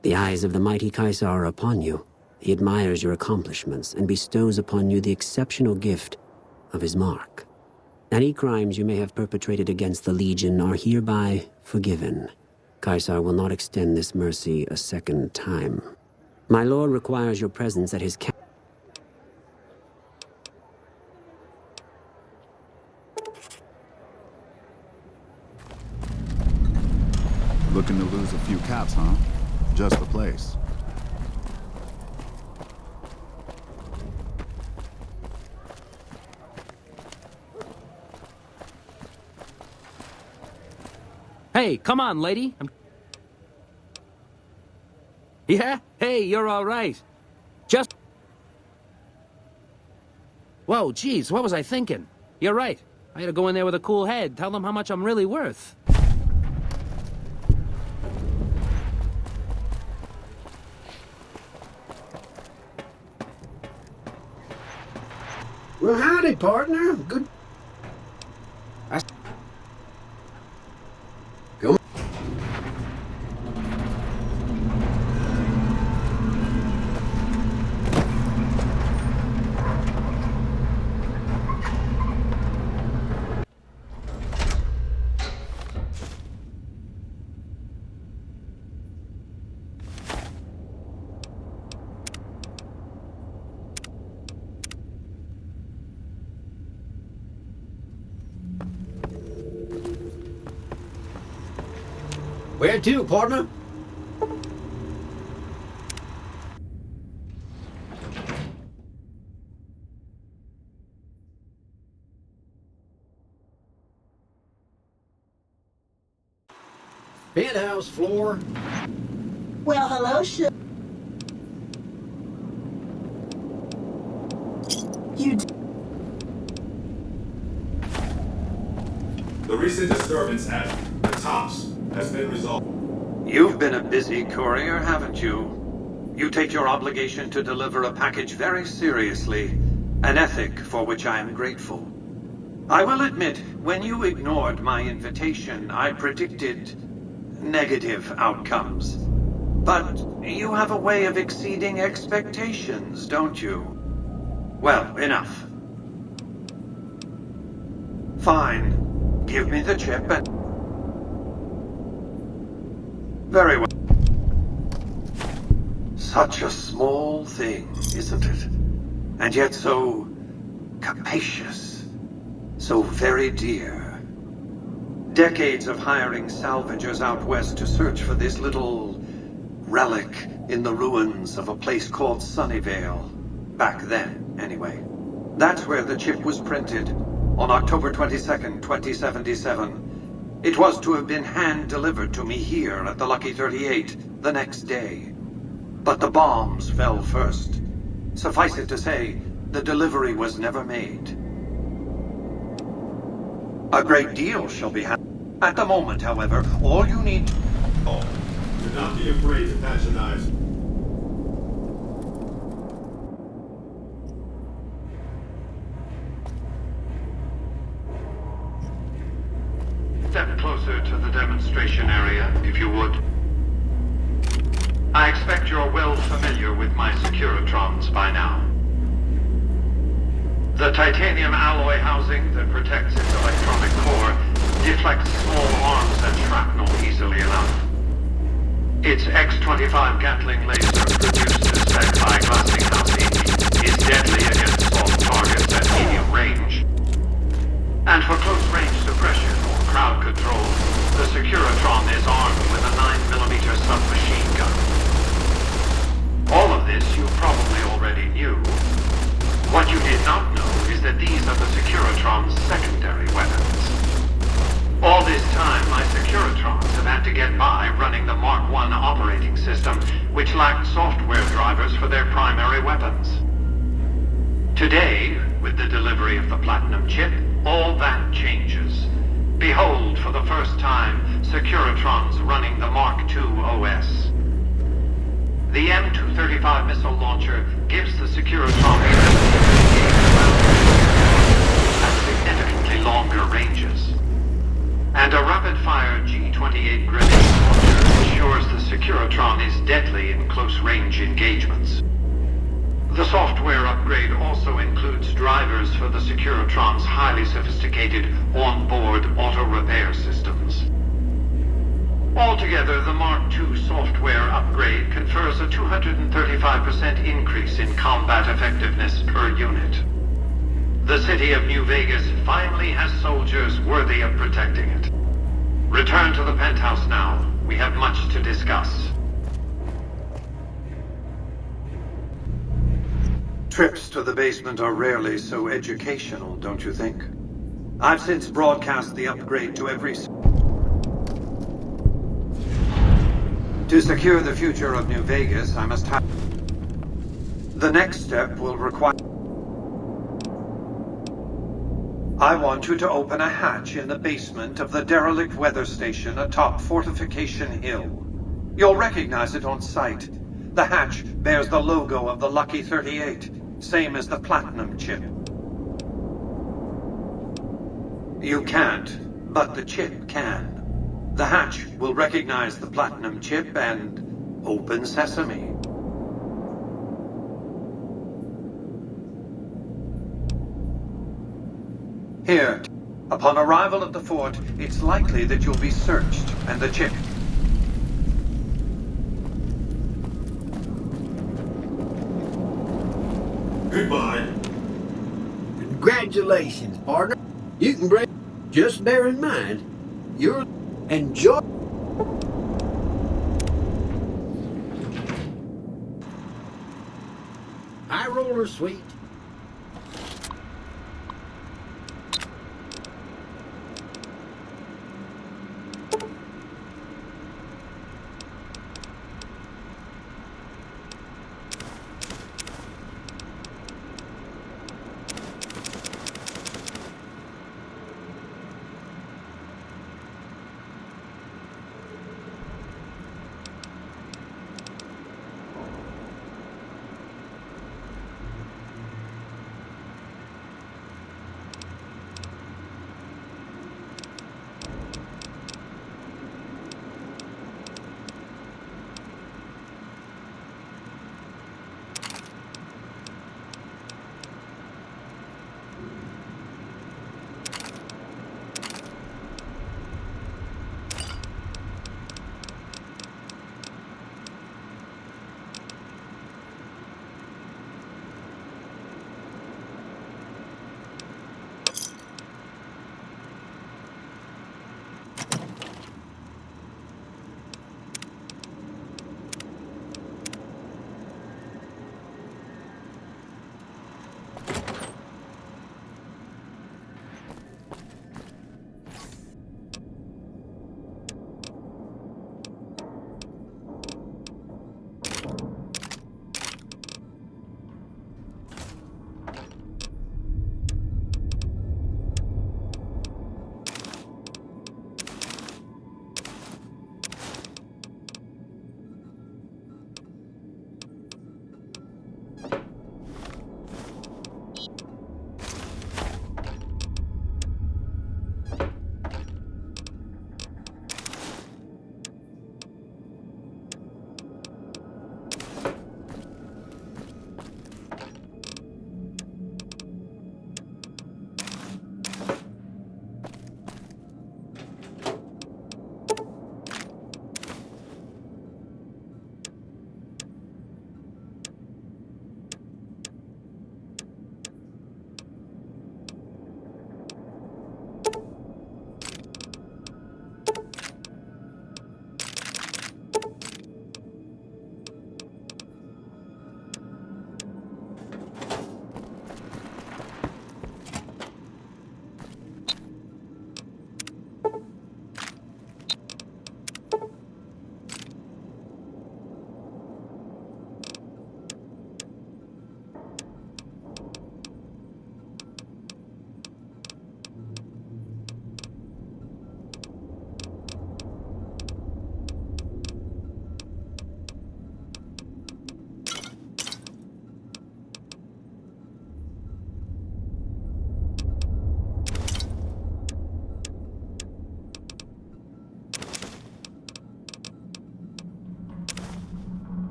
The eyes of the mighty Caesar are upon you. He admires your accomplishments and bestows upon you the exceptional gift of his mark. Any crimes you may have perpetrated against the Legion are hereby forgiven. Caesar will not extend this mercy a second time. My lord requires your presence at his camp. Looking to lose a few caps, huh? Just the place. Hey, come on, lady. Yeah? Hey, you're all right. Just... Whoa, geez, what was I thinking? You're right. I gotta go in there with a cool head, tell them how much I'm really worth. Well, howdy, partner. Good... Come. Where to, partner? Penthouse floor. Well, hello, You. The recent disturbance at the Tops has been resolved. You've been a busy courier, haven't you? You take your obligation to deliver a package very seriously, an ethic for which I am grateful. I will admit, when you ignored my invitation, I predicted negative outcomes. But you have a way of exceeding expectations, don't you? Well, enough. Fine. Give me the chip and... Very well. Such a small thing, isn't it? And yet so capacious, so very dear. Decades of hiring salvagers out west to search for this little relic in the ruins of a place called Sunnyvale. Back then, anyway. That's where the chip was printed, on October 22nd, 2077. It was to have been hand-delivered to me here at the Lucky 38 the next day. But the bombs fell first. Suffice it to say, the delivery was never made. A great deal shall be had. At the moment, however, all you need... Oh, do not be afraid to patronize. Step closer to the demonstration area, if you would. I expect you're well familiar with my Securitrons by now. The titanium alloy housing that protects its electronic core deflects small arms and shrapnel easily enough. Its X-25 Gatling laser, produced to spec by Glassing is deadly against soft targets at medium range. And for close-range suppression or crowd control, the Securitron is armed with a 9mm submachine gun. All of this you probably already knew. What you did not know is that these are the Securitron's secondary weapons. All this time, my Securitrons have had to get by running the Mark I operating system, which lacked software drivers for their primary weapons. Today, with the delivery of the Platinum chip, all that changes. Behold, for the first time, Securitrons running the Mark II OS. The M235 missile launcher gives the Securitron the ability to engage at significantly longer ranges. And a rapid-fire G-28 grenade launcher ensures the Securitron is deadly in close-range engagements. The software upgrade also includes drivers for the Securitron's highly sophisticated on-board auto-repair systems. Altogether, the Mark II software upgrade confers a 235% increase in combat effectiveness per unit. The city of New Vegas finally has soldiers worthy of protecting it. Return to the penthouse now. We have much to discuss. Trips to the basement are rarely so educational, don't you think? I've since broadcast the upgrade to every... To secure the future of New Vegas, I must have... The next step will require... I want you to open a hatch in the basement of the derelict weather station atop Fortification Hill. You'll recognize it on sight. The hatch bears the logo of the Lucky 38, same as the Platinum chip. You can't, but the chip can. The hatch will recognize the Platinum chip and open sesame. Here, upon arrival at the fort, it's likely that you'll be searched, and the chip... Goodbye. Congratulations, partner. You can bring... Just bear in mind, you're... Enjoy... High roller, sweet.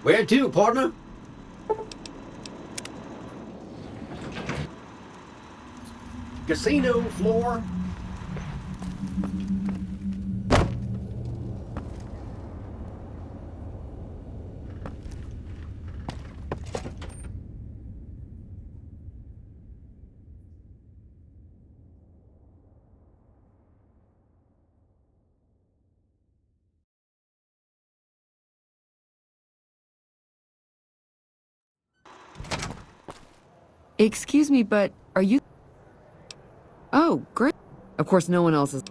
Where to, partner? Casino floor. Excuse me, but are you... Oh, great. Of course, no one else is...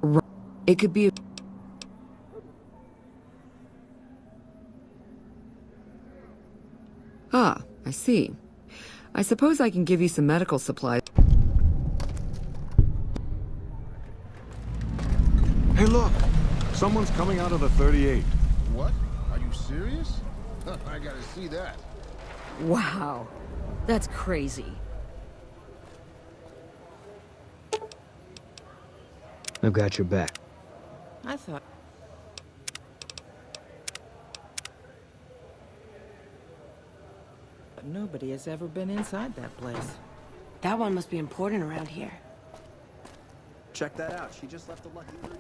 Right. It could be... Ah, I see. I suppose I can give you some medical supplies. Hey, look! Someone's coming out of the 38. What? Are you serious? I gotta see that. Wow. That's crazy. I've got your back. I thought... But nobody has ever been inside that place. That one must be important around here. Check that out. She just left a lucky 30.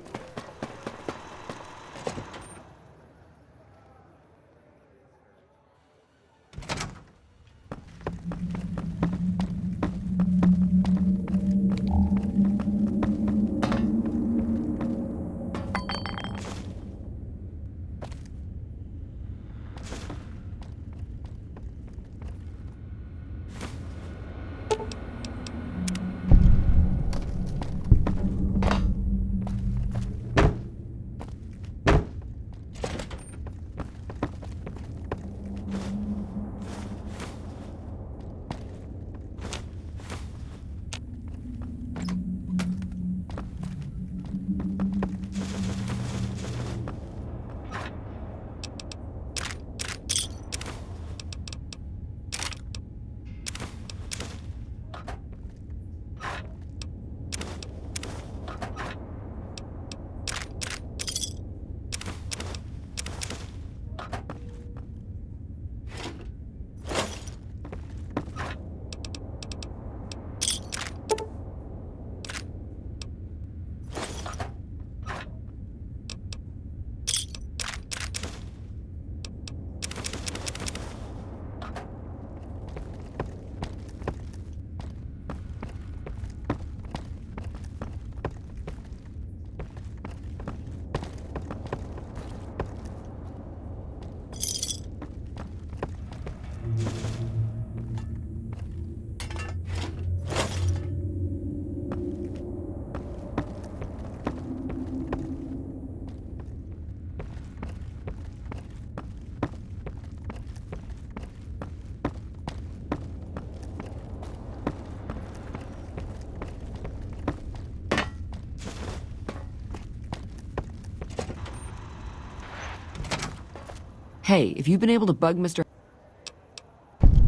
Hey, if you've been able to bug Mr.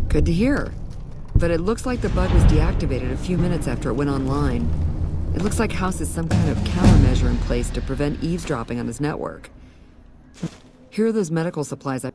Good to hear. But it looks like the bug was deactivated a few minutes after it went online. It looks like House has some kind of countermeasure in place to prevent eavesdropping on his network. Here are those medical supplies I...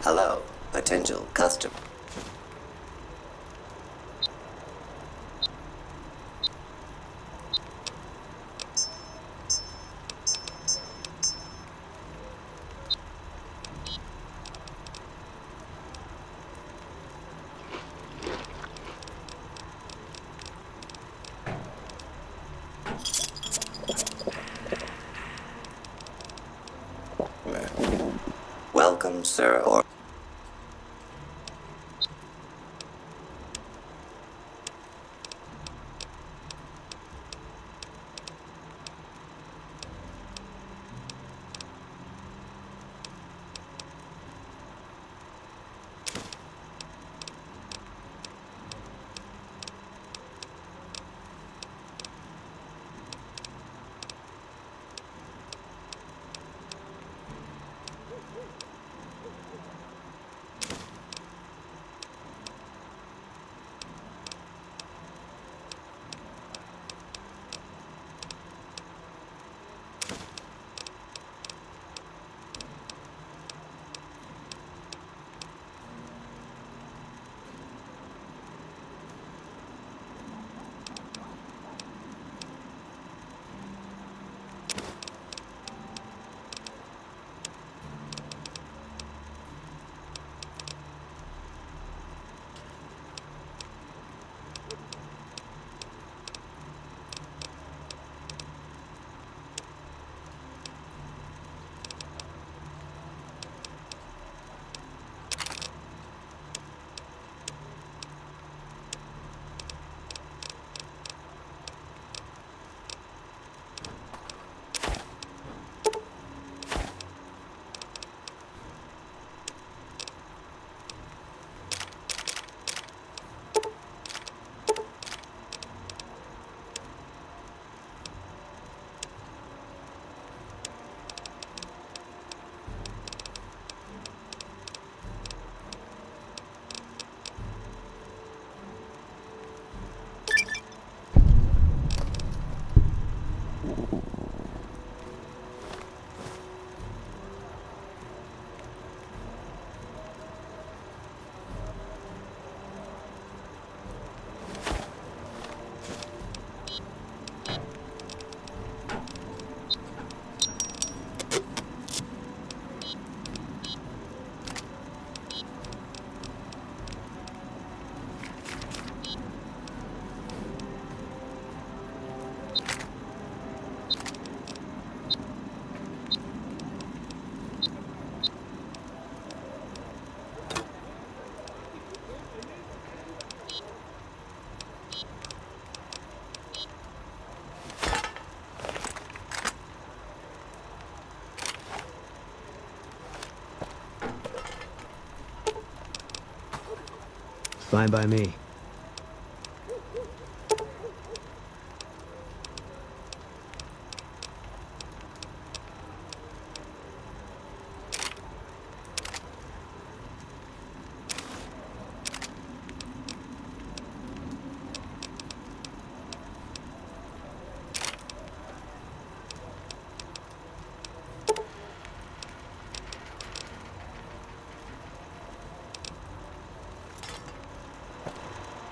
Hello, potential customer. Welcome, sir, or... Fine by me.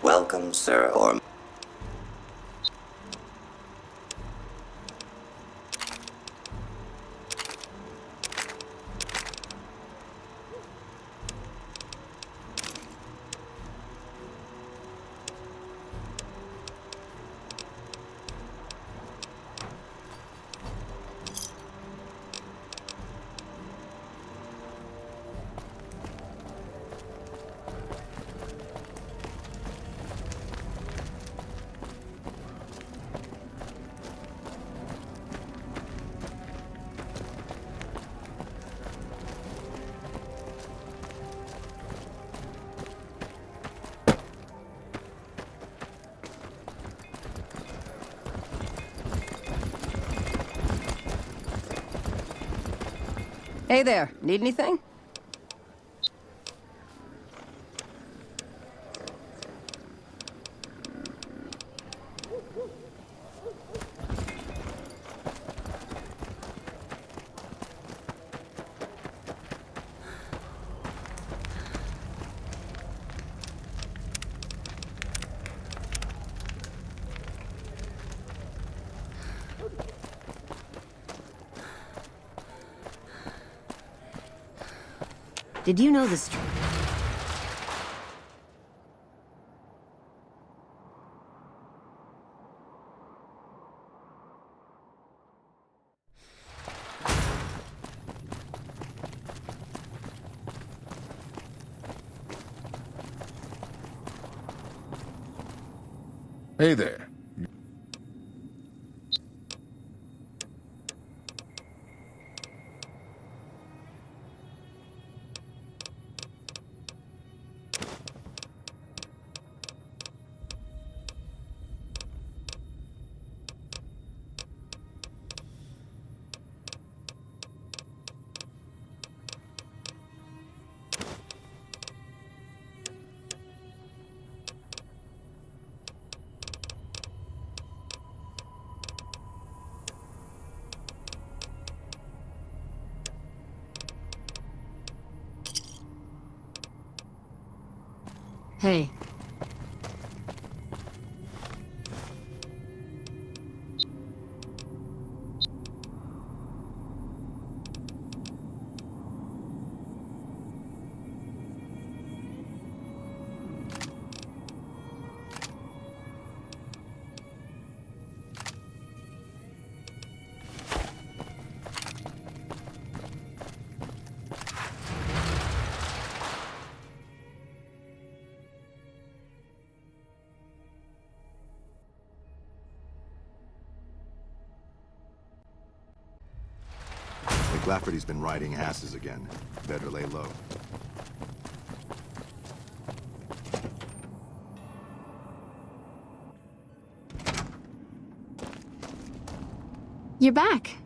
Welcome, sir, or... Hey there, need anything? Did you know this? Hey there. Hey. McLafferty's been riding asses again. Better lay low. You're back.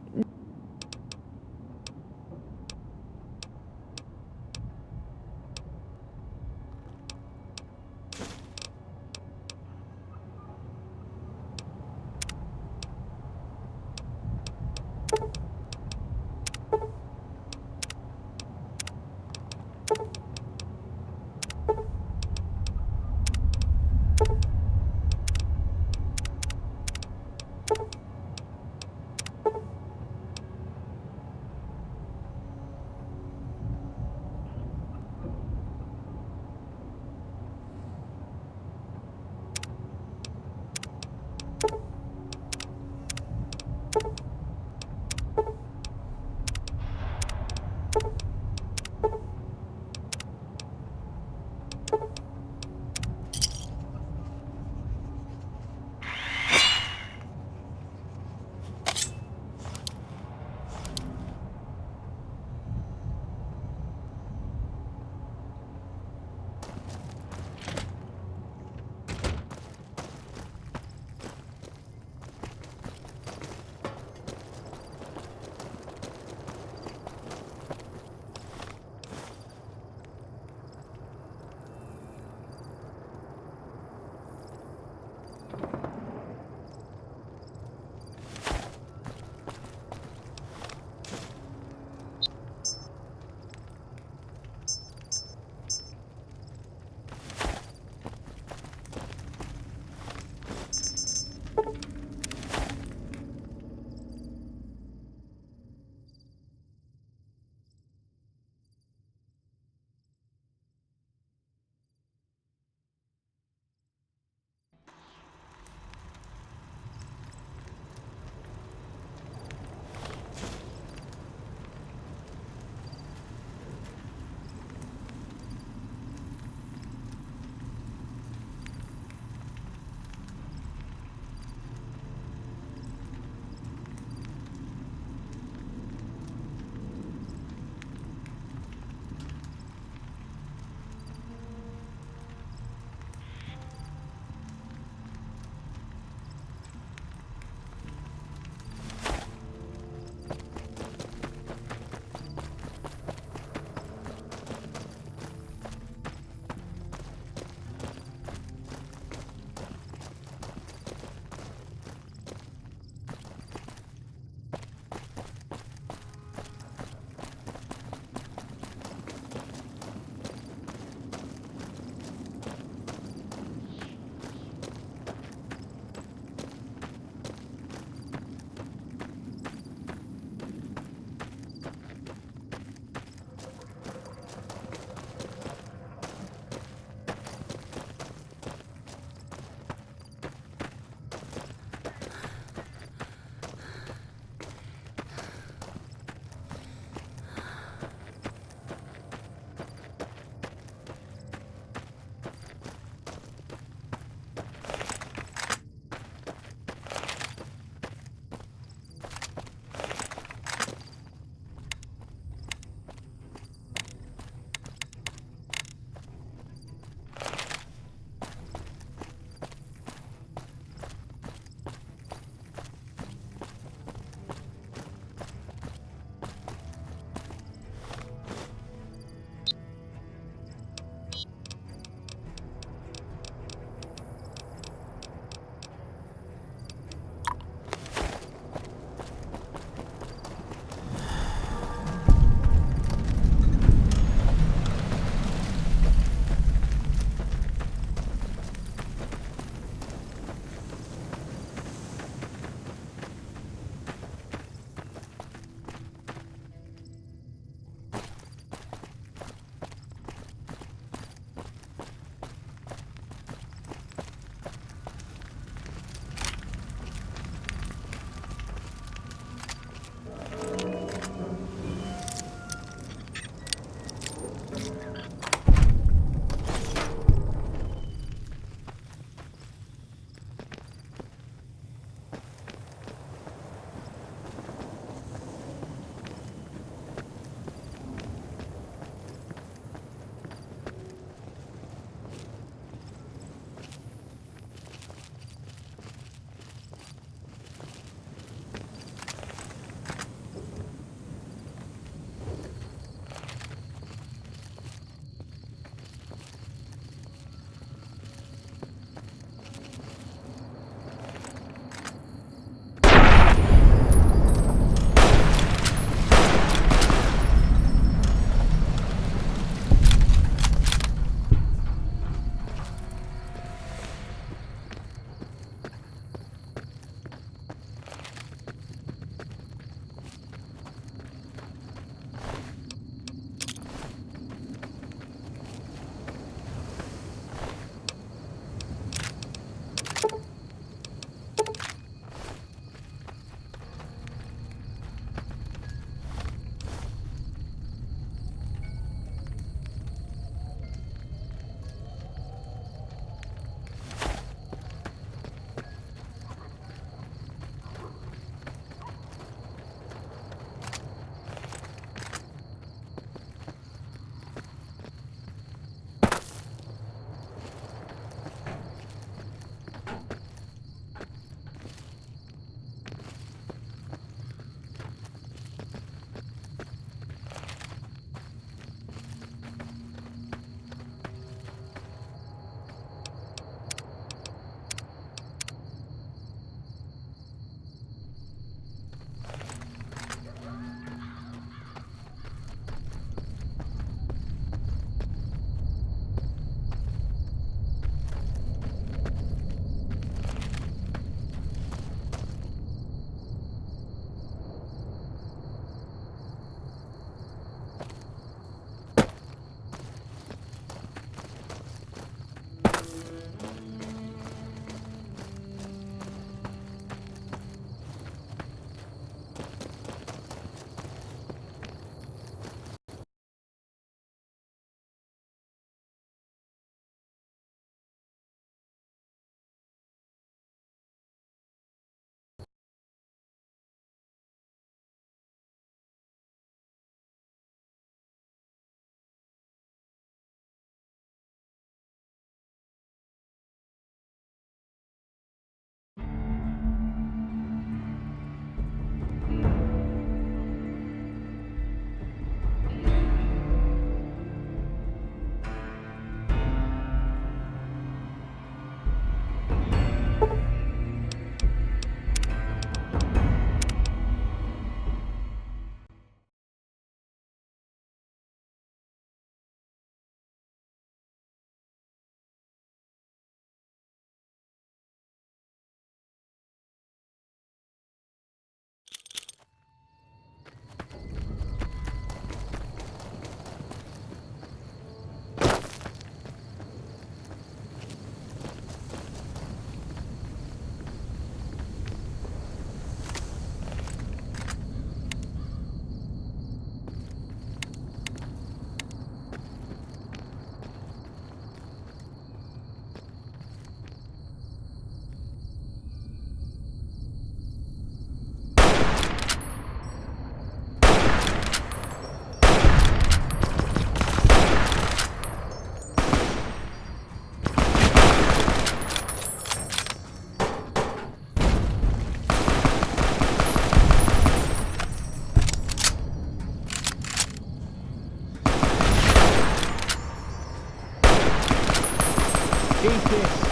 Eat this.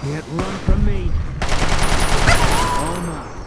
Can't run from me. Oh my.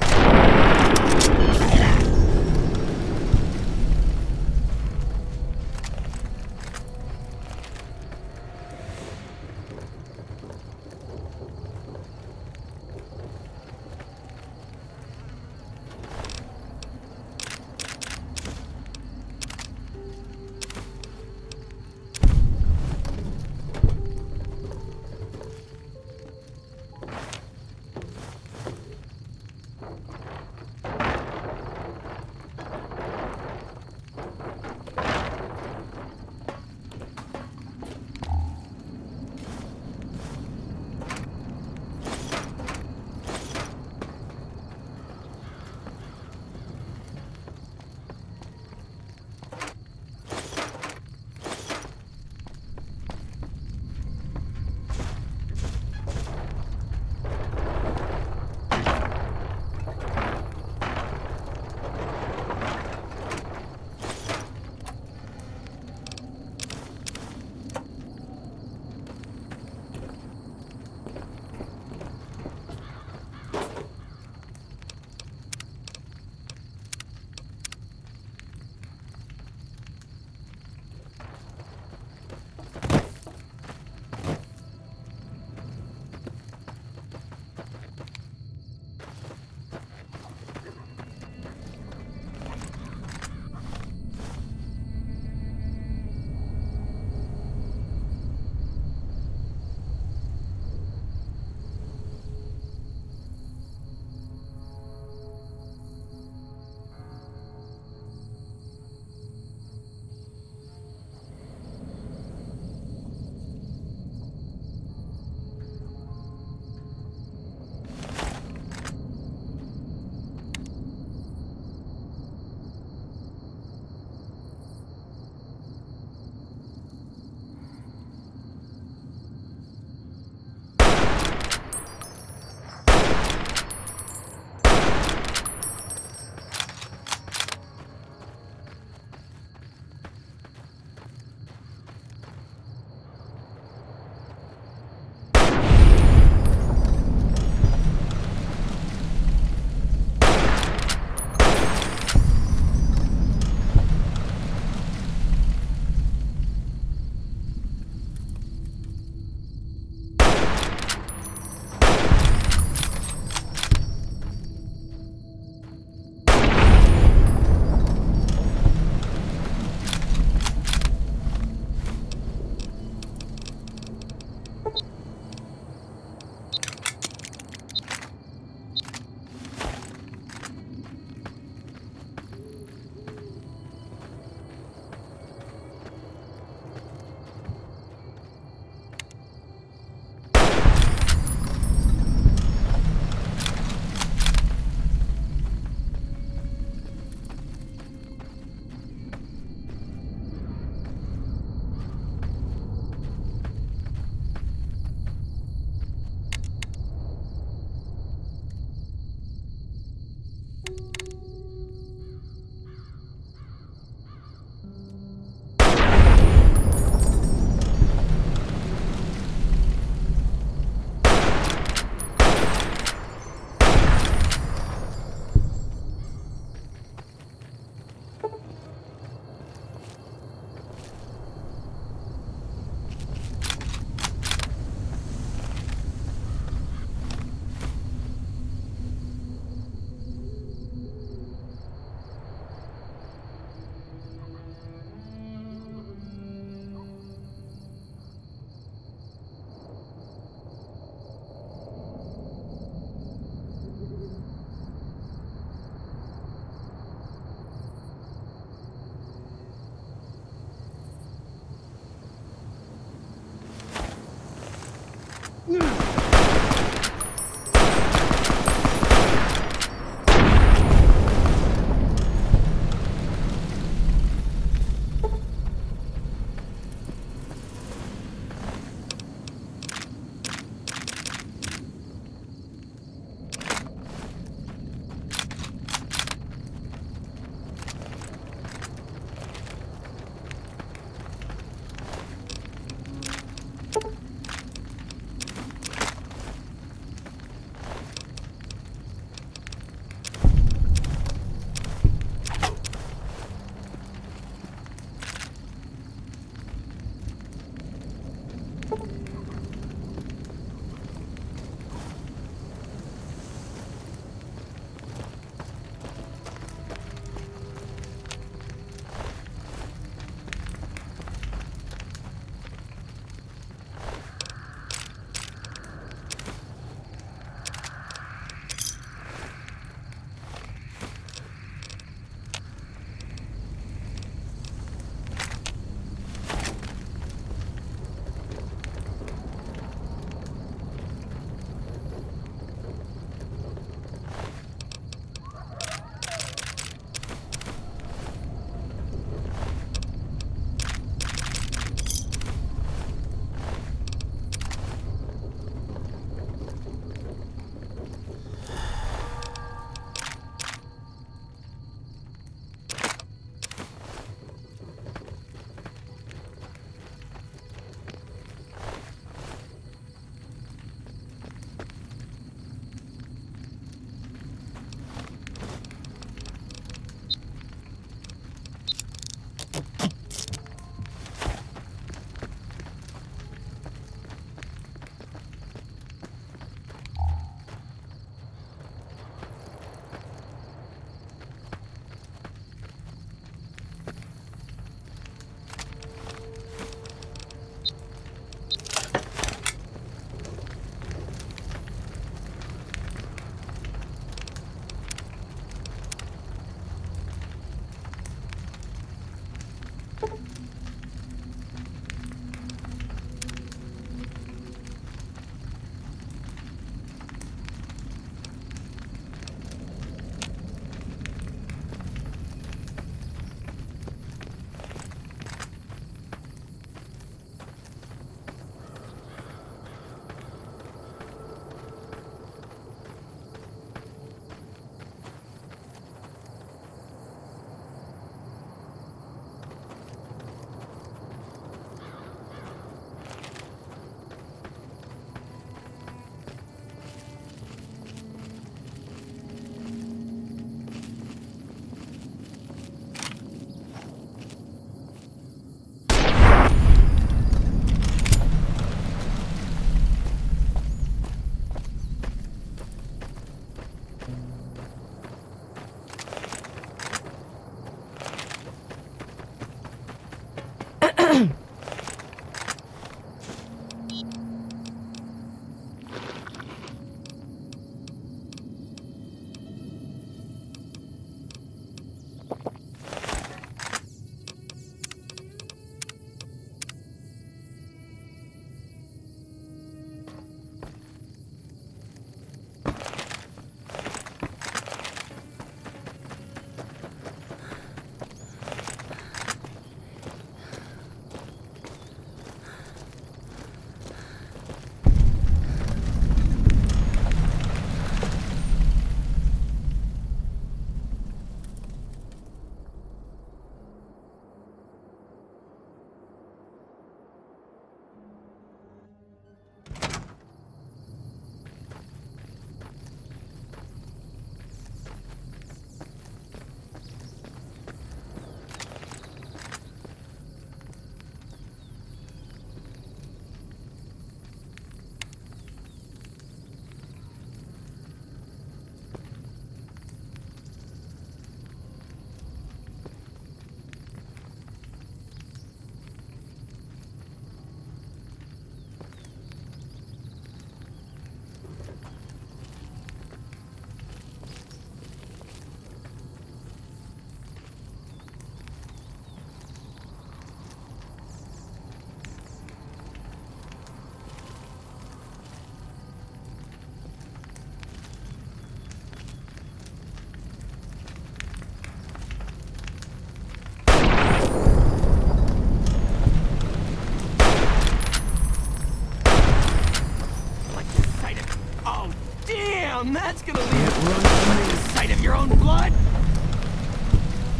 Now that's gonna leave it run from the sight of your own blood.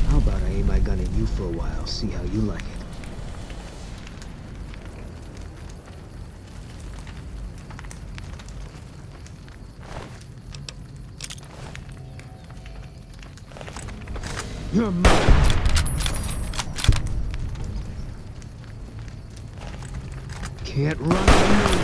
How about I aim my gun at you for a while, see how you like it. You're mine. Can't run from me.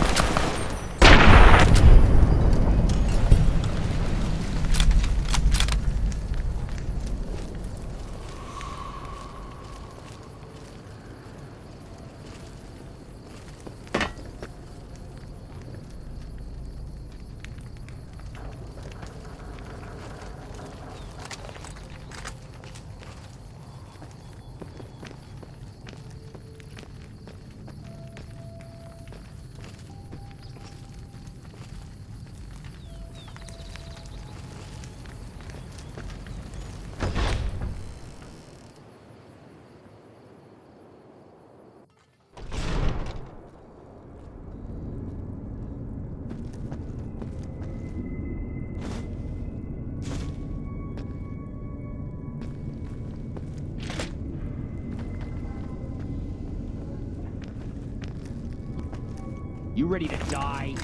You ready to die?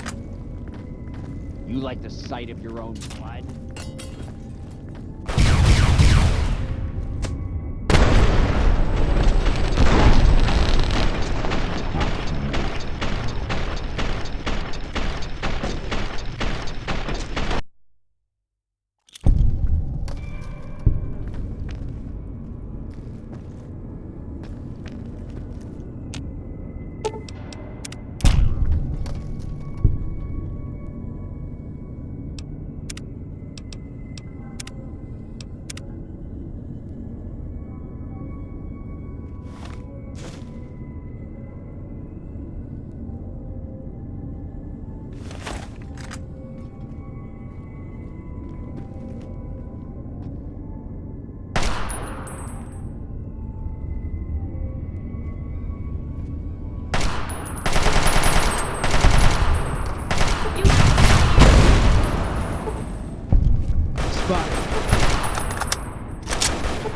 You like the sight of your own blood?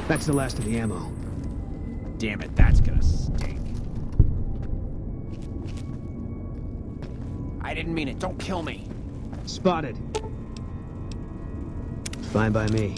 That's the last of the ammo. Damn it, that's gonna stink. I didn't mean it. Don't kill me. Spotted. Fine by me.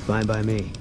Fine by me.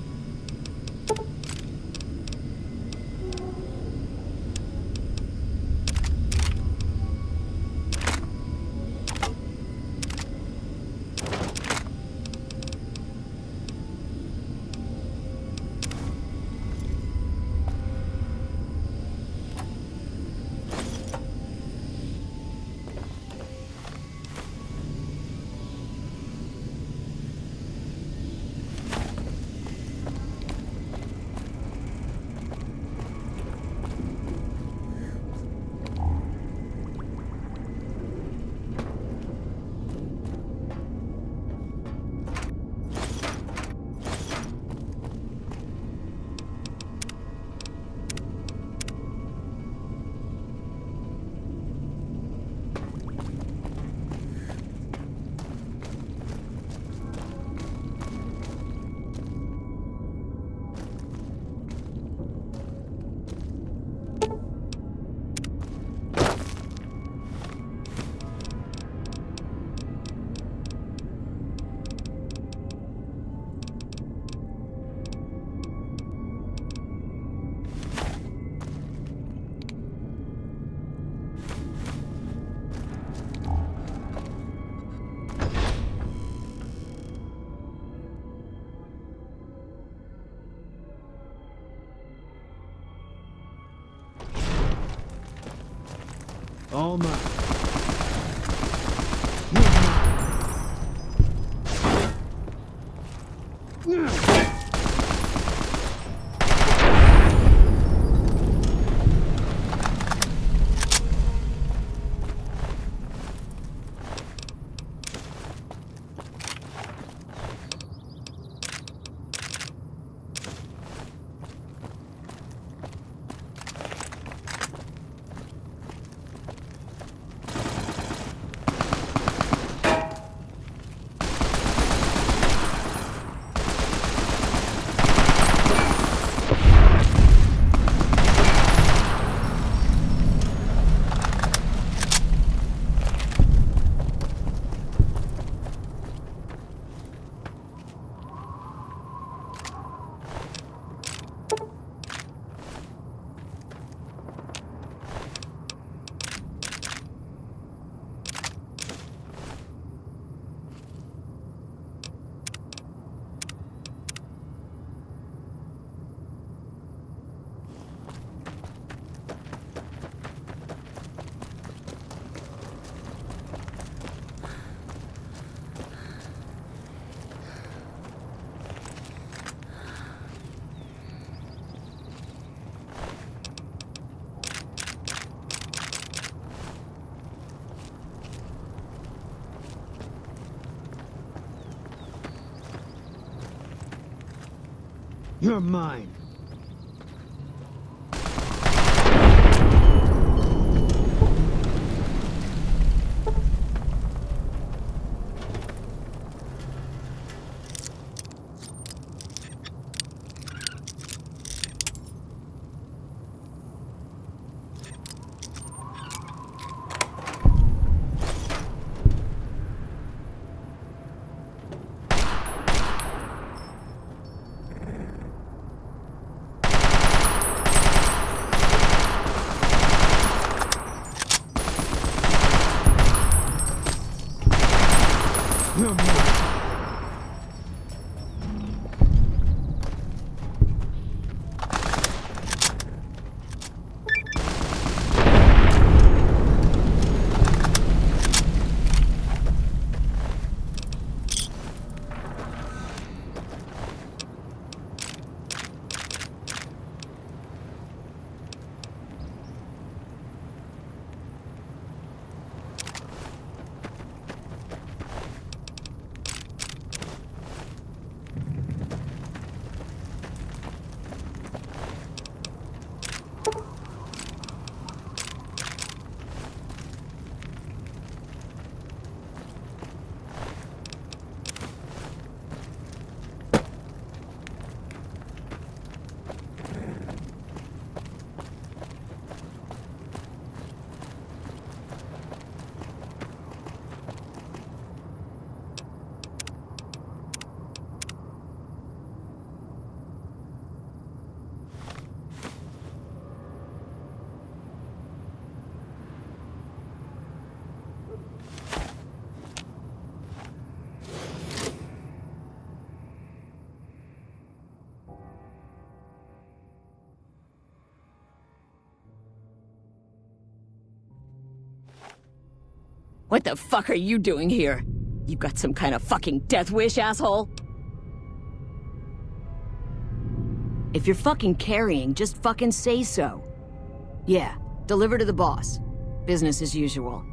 All mine. You're mine. You're mine. What the fuck are you doing here? You got some kind of fucking death wish, asshole? If you're fucking carrying, just fucking say so. Yeah, deliver to the boss. Business as usual.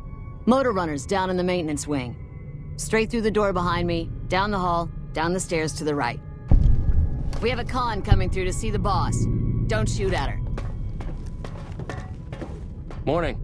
Motor runners down in the maintenance wing. Straight through the door behind me, down the hall, down the stairs to the right. We have a con coming through to see the boss. Don't shoot at her. Morning.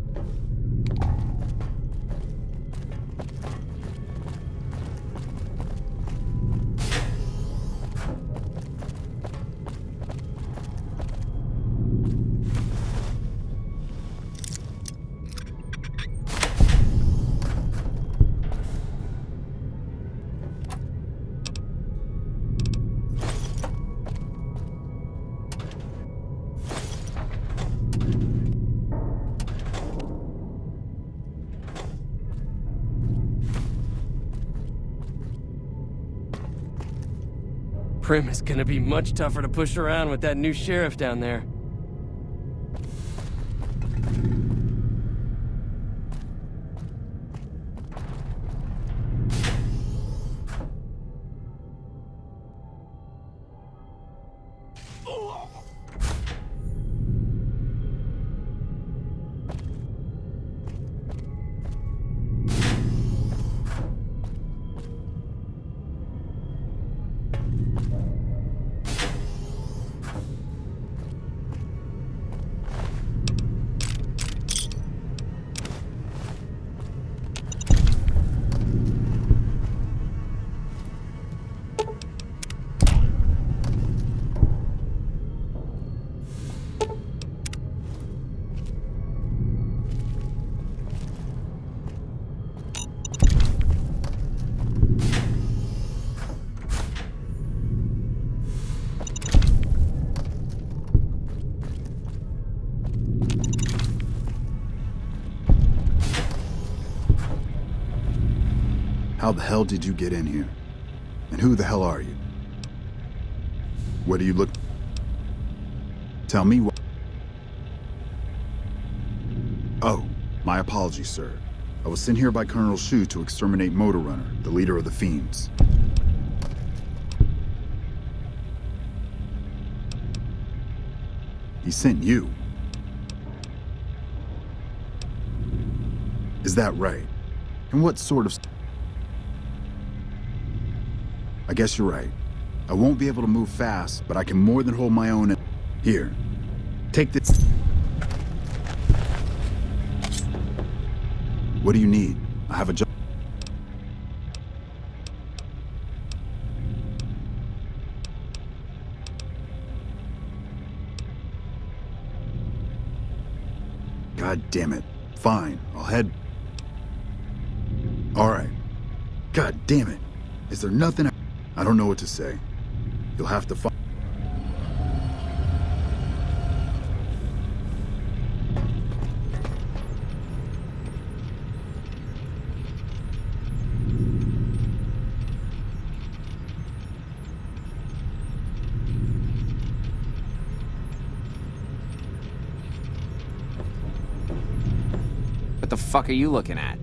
Prim is gonna be much tougher to push around with that new sheriff down there. How the hell did you get in here? And who the hell are you? What do you look... Tell me what... Oh, my apologies, sir. I was sent here by Colonel Shu to exterminate Motor Runner, the leader of the Fiends. He sent you. Is that right? And what sort of... I guess you're right. I won't be able to move fast, but I can more than hold my own. Here, take this. What do you need? I have a job. God damn it. Fine, I'll head. All right. God damn it. Is there nothing? I don't know what to say. You'll have to find... What the fuck are you looking at?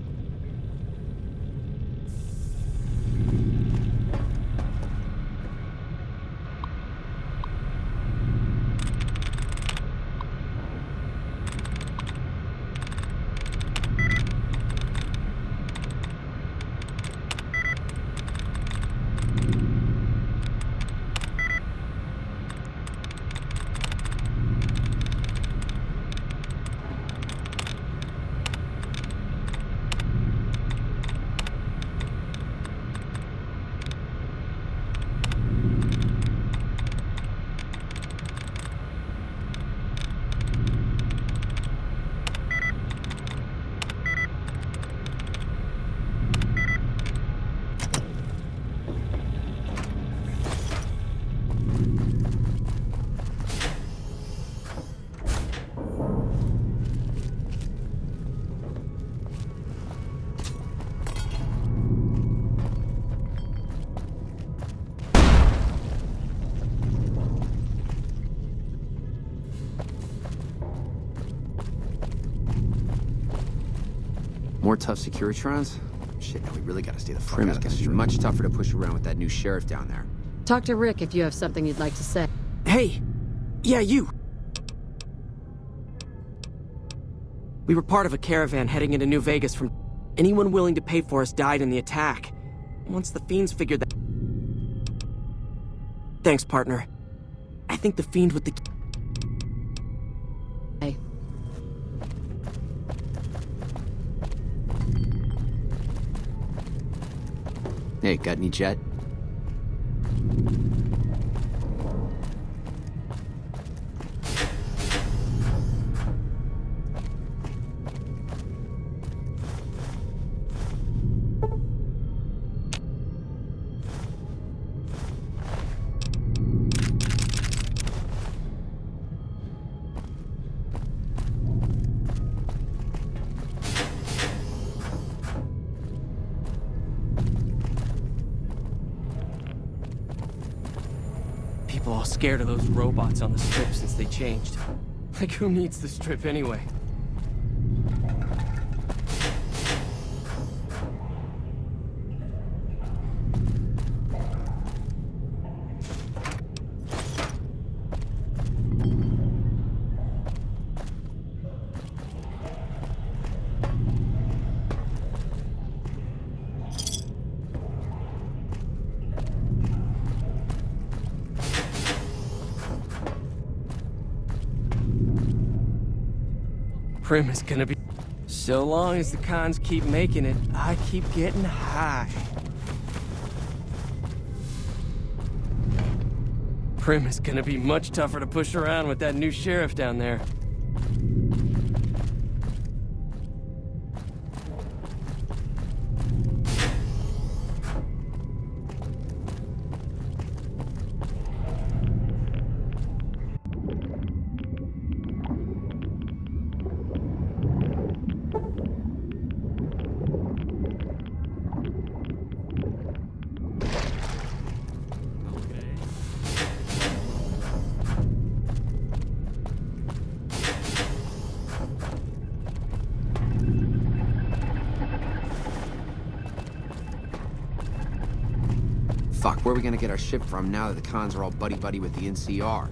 more tough Securitrons? Shit, now we really gotta stay the fuck Prim out is of gonna this be street. much tougher to push around with that new sheriff down there. Talk to Rick if you have something you'd like to say. Hey! Yeah, you! We were part of a caravan heading into New Vegas from... Anyone willing to pay for us died in the attack. Once the Fiends figured that... Thanks, partner. I think the Fiend with the... Hey. Hey, got any jet? People all scared of those robots on the strip since they changed. Like, who needs the strip anyway? Prim is gonna be... So long as the cons keep making it, I keep getting high. Prim is gonna be much tougher to push around with that new sheriff down there. Fuck, where are we gonna get our ship from now that the cons are all buddy-buddy with the NCR?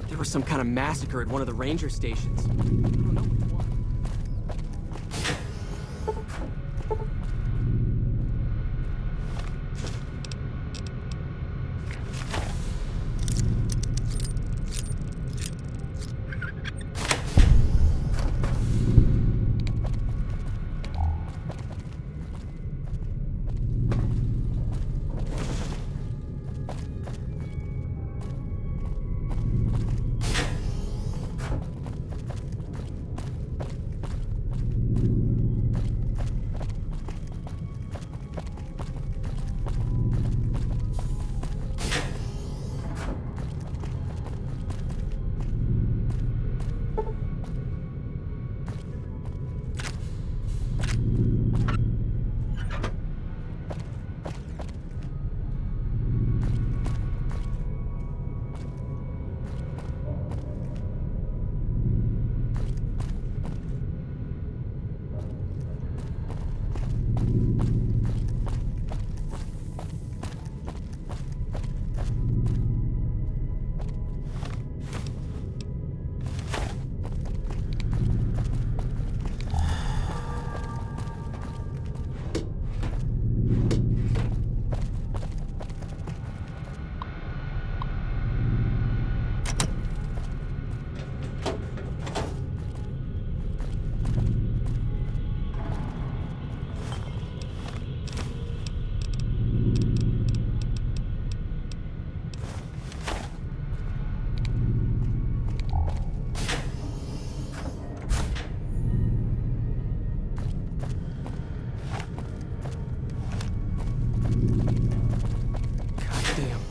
There was some kind of massacre at one of the ranger stations. I don't know which one.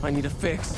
I need a fix.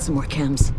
Some more chems.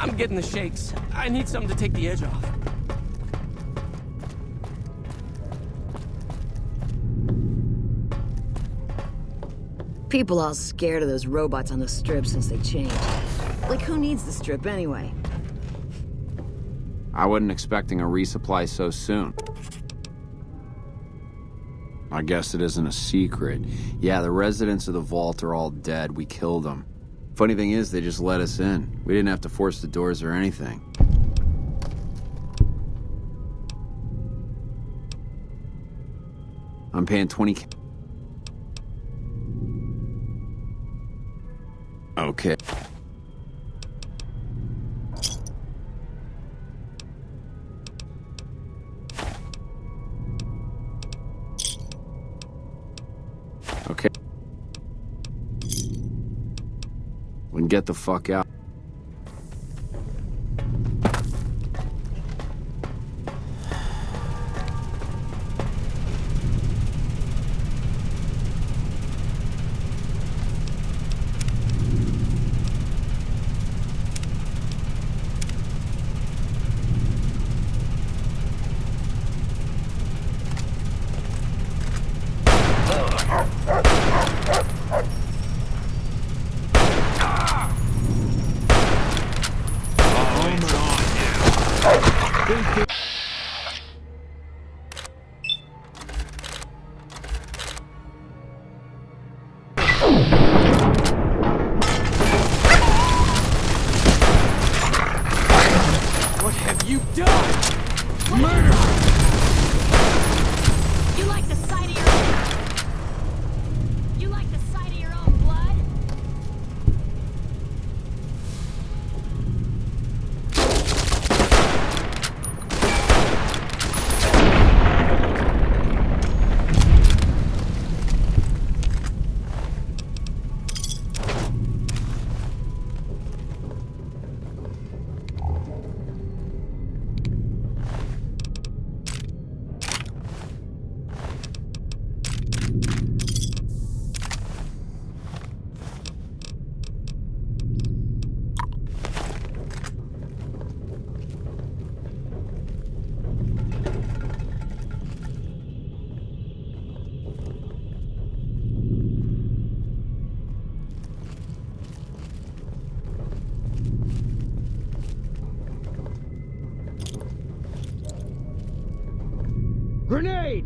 I'm getting the shakes. I need something to take the edge off. People all scared of those robots on the strip since they changed. Like, who needs the strip anyway? I wasn't expecting a resupply so soon. I guess it isn't a secret. Yeah, the residents of the vault are all dead. We killed them. Funny thing is, they just let us in. We didn't have to force the doors or anything. I'm paying 20K. Okay. Okay. Then get the fuck out. What have you done? Murder! You like the sight of your You like the sight of your own blood? Grenade!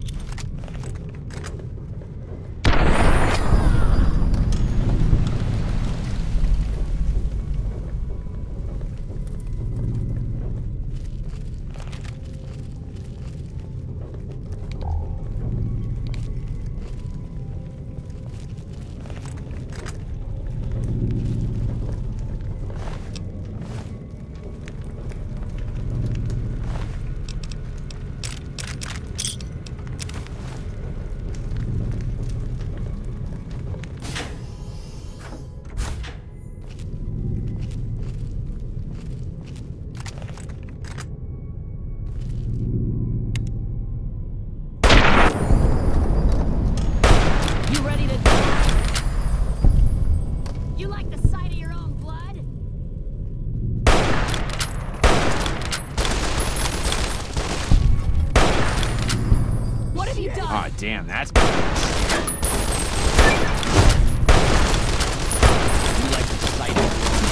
Damn, that's... You like the sight of your own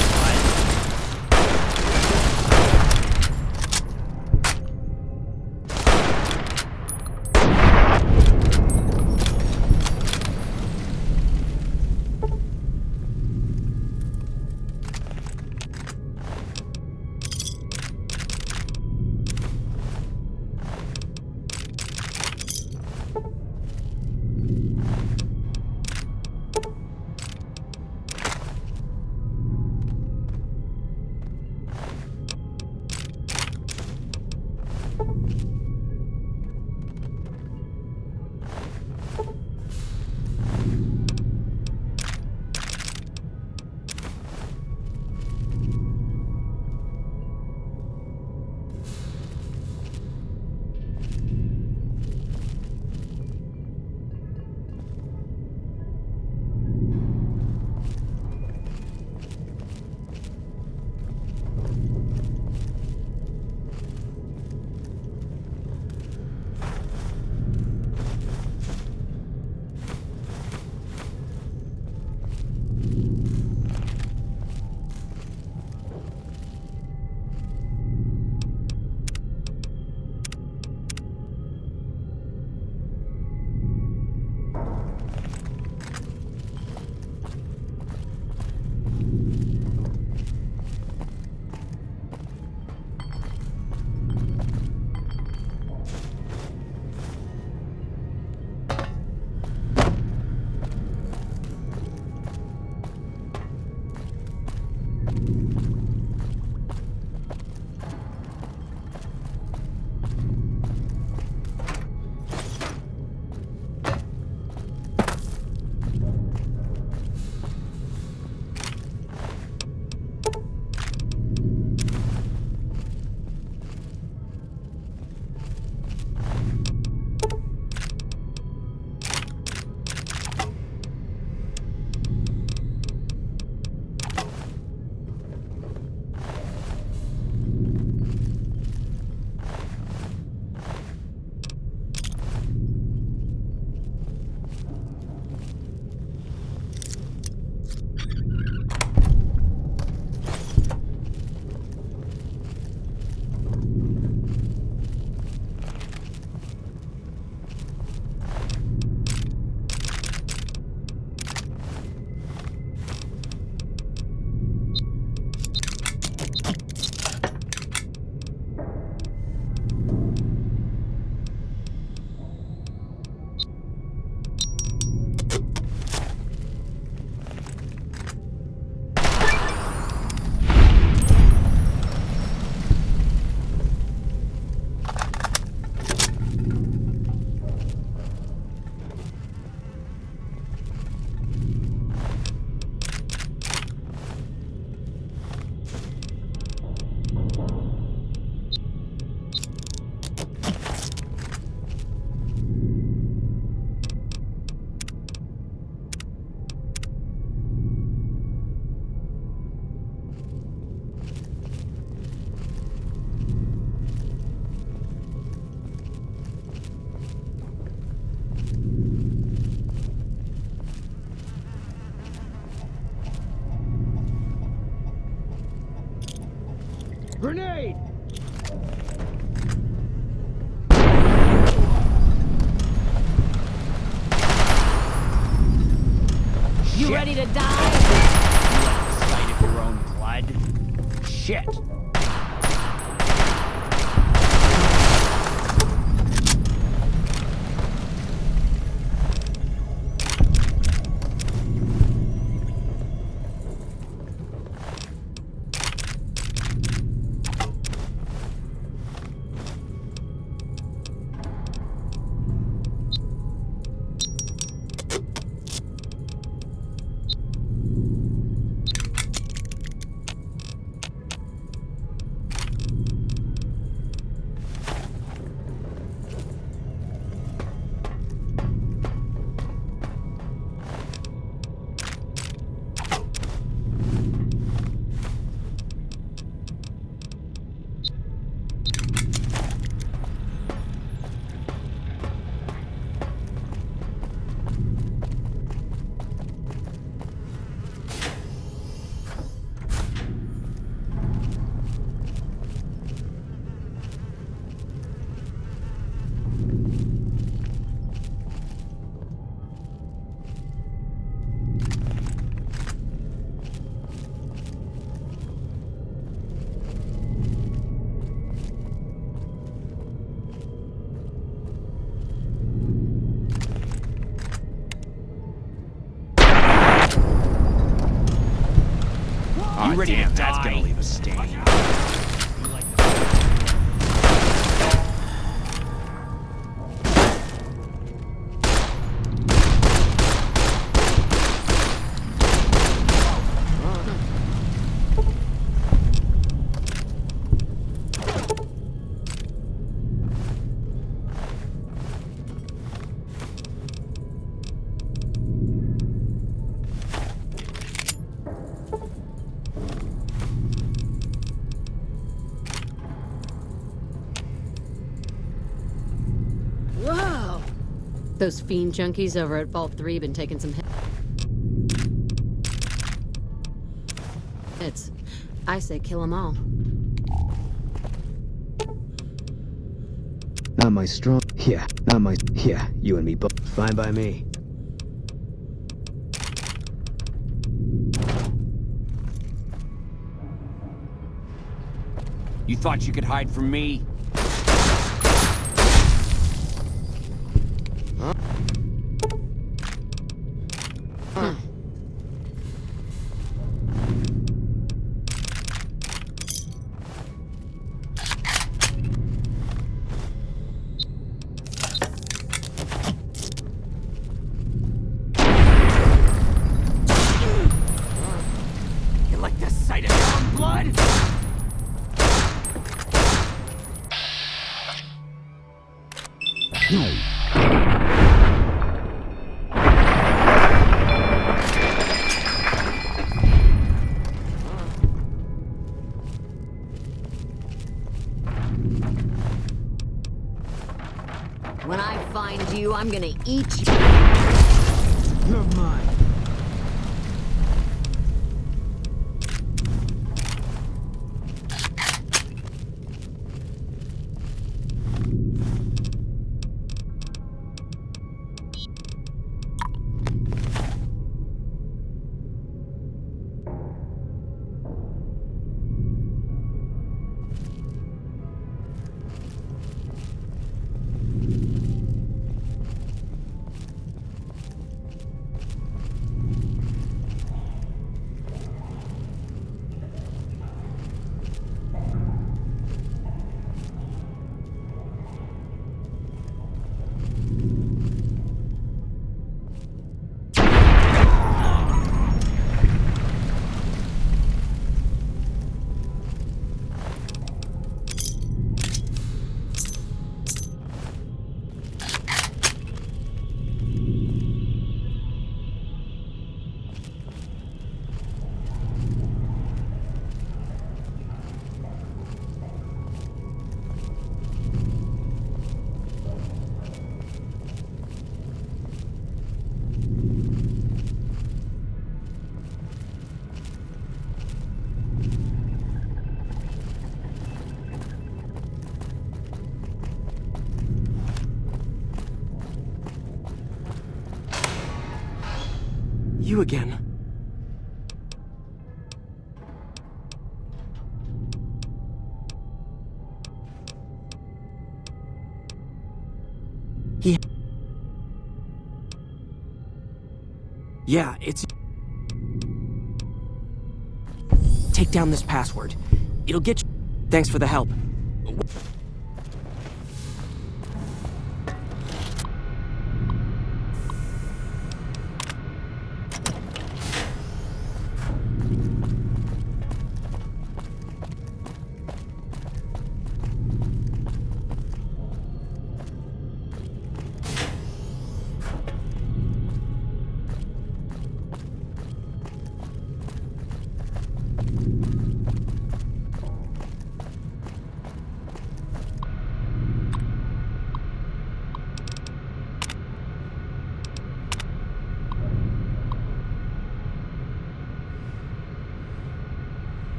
Grenade! You ready to die? You like the sight of your own blood? Shit! You ready damn, to that's die? gonna leave a stain. Whoa! Those fiend junkies over at Vault 3 been taking some hits. I say kill them all. Not my strong. Yeah, not my. Yeah, you and me both. Fine by me. You thought you could hide from me? You like the sight of your own blood? When I find you, I'm gonna eat you. You're mine. You again. Yeah, it's... Take down this password. It'll get you... Thanks for the help.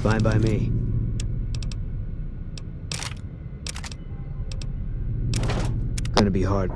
Fine by me. Gonna be hard.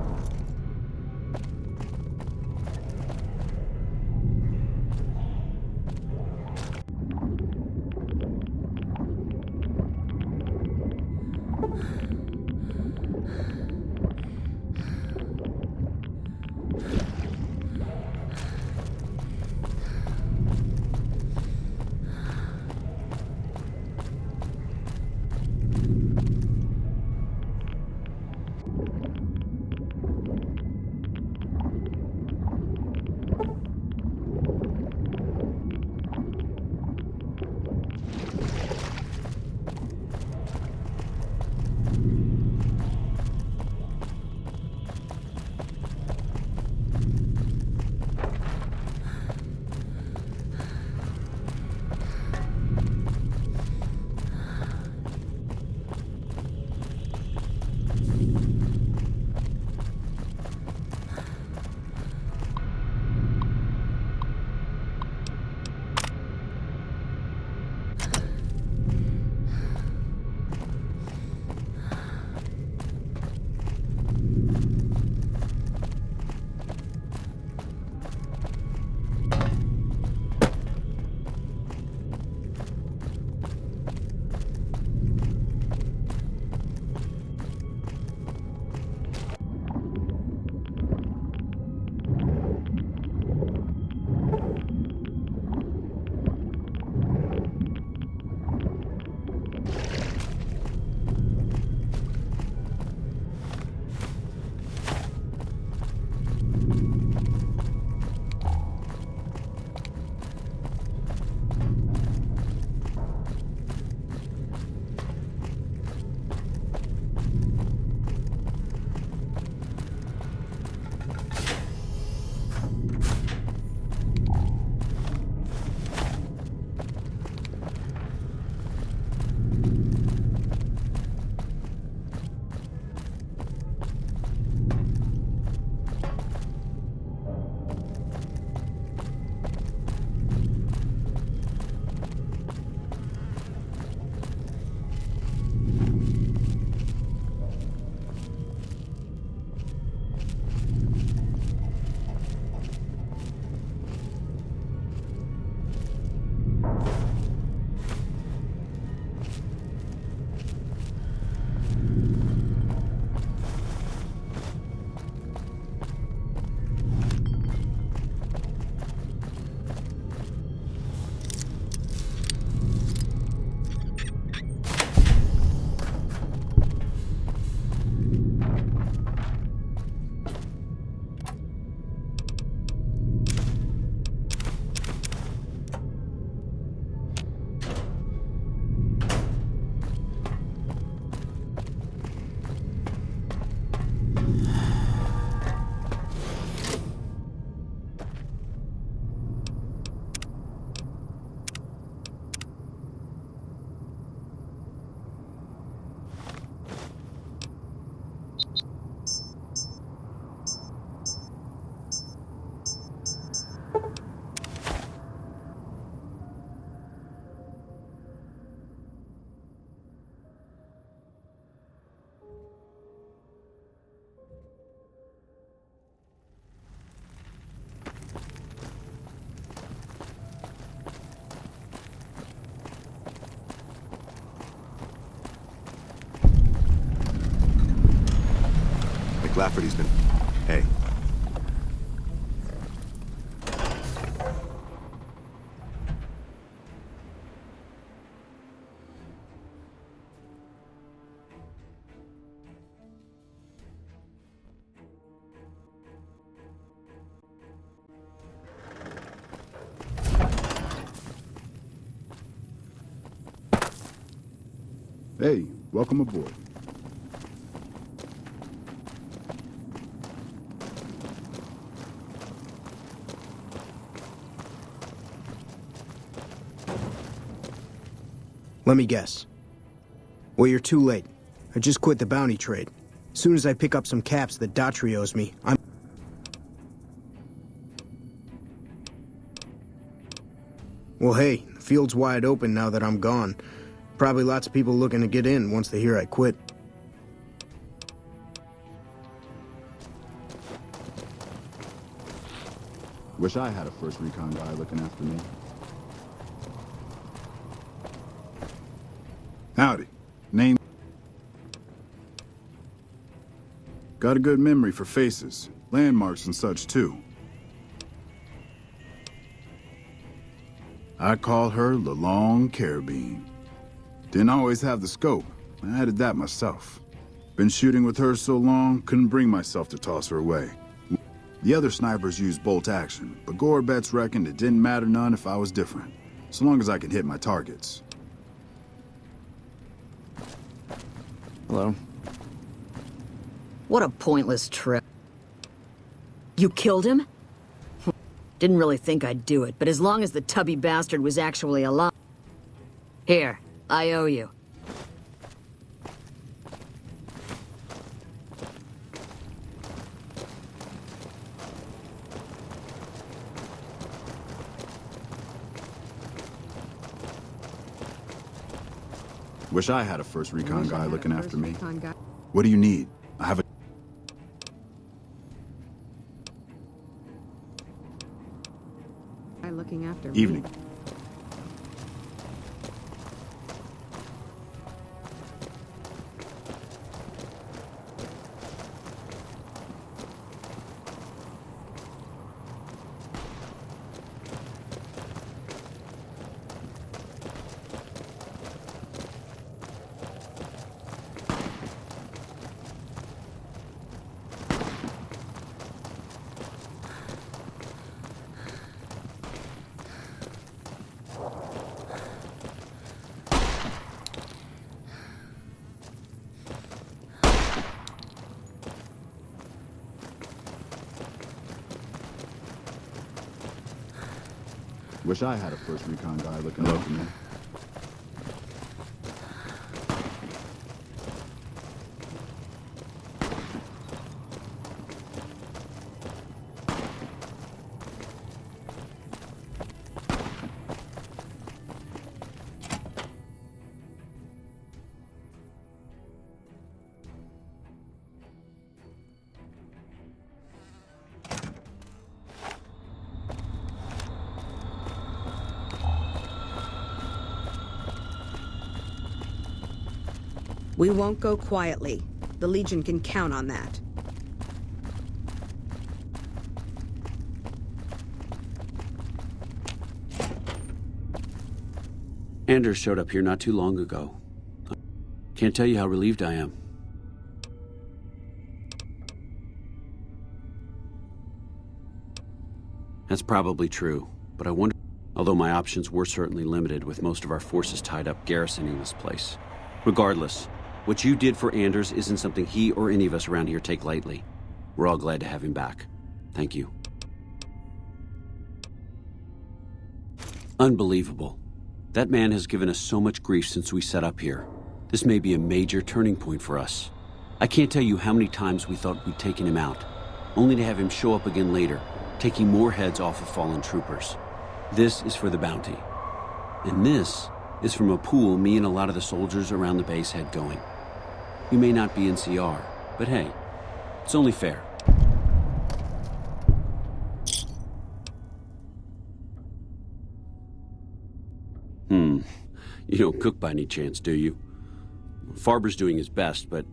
Lafferty's been... Hey. Hey, welcome aboard. Let me guess. Well, you're too late. I just quit the bounty trade. As soon as I pick up some caps that Daughtry owes me, I'm... Well, hey, the field's wide open now that I'm gone. Probably lots of people looking to get in once they hear I quit. Wish I had a first recon guy looking after me. Howdy. Name? Got a good memory for faces, landmarks and such too. I call her the Long Carabine. Didn't always have the scope. I added that myself. Been shooting with her so long, couldn't bring myself to toss her away. The other snipers used bolt action, but Gorbets reckoned it didn't matter none if I was different, so long as I could hit my targets. Hello. What a pointless trip. You killed him? Didn't really think I'd do it, but as long as the tubby bastard was actually alive... Here, I owe you. Wish I had a first recon guy looking after me. What do you need? I have a... Looking after Evening. me. Wish I had a first recon guy looking after me. We won't go quietly. The Legion can count on that. Anders showed up here not too long ago. Can't tell you how relieved I am. That's probably true, but I wonder... Although my options were certainly limited, with most of our forces tied up garrisoning this place. Regardless, what you did for Anders isn't something he or any of us around here take lightly. We're all glad to have him back. Thank you. Unbelievable. That man has given us so much grief since we set up here. This may be a major turning point for us. I can't tell you how many times we thought we'd taken him out, only to have him show up again later, taking more heads off of fallen troopers. This is for the bounty. And this is from a pool me and a lot of the soldiers around the base had going. You may not be NCR, but hey, it's only fair. You don't cook by any chance, do you? Farber's doing his best, but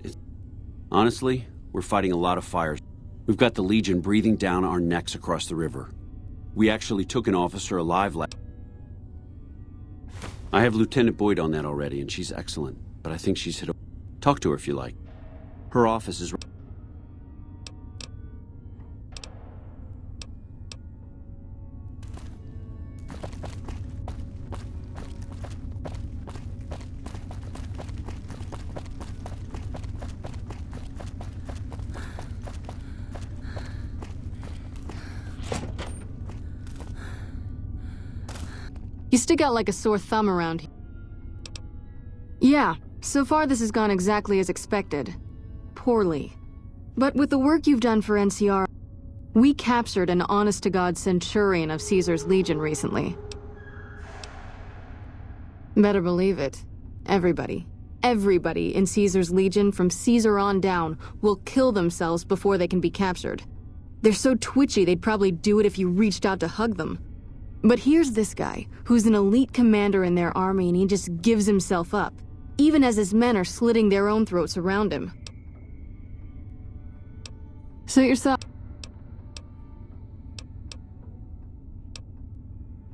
honestly, we're fighting a lot of fires. We've got the Legion breathing down our necks across the river. We actually took an officer alive last... I have Lieutenant Boyd on that already, and she's excellent, but I think she's hit a... Talk to her if you like. Her office is... You stick out like a sore thumb around here. Yeah, so far this has gone exactly as expected. Poorly. But with the work you've done for NCR, we captured an honest-to-God centurion of Caesar's Legion recently. Better believe it. Everybody in Caesar's Legion from Caesar on down will kill themselves before they can be captured. They're so twitchy they'd probably do it if you reached out to hug them. But here's this guy, who's an elite commander in their army, and he just gives himself up, even as his men are slitting their own throats around him. Suit yourself.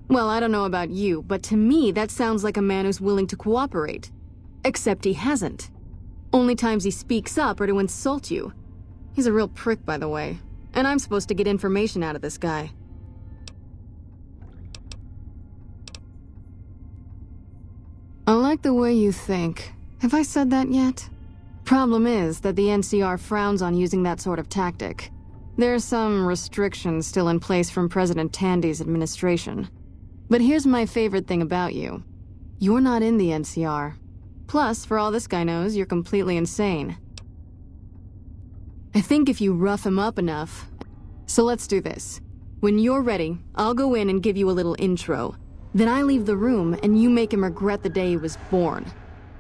Well, I don't know about you, but to me that sounds like a man who's willing to cooperate. Except he hasn't. Only times he speaks up are to insult you. He's a real prick, by the way. And I'm supposed to get information out of this guy. I like the way you think. Have I said that yet? Problem is that the NCR frowns on using that sort of tactic. There are some restrictions still in place from President Tandy's administration. But here's my favorite thing about you. You're not in the NCR. Plus, for all this guy knows, you're completely insane. I think if you rough him up enough... So let's do this. When you're ready, I'll go in and give you a little intro. Then I leave the room, and you make him regret the day he was born.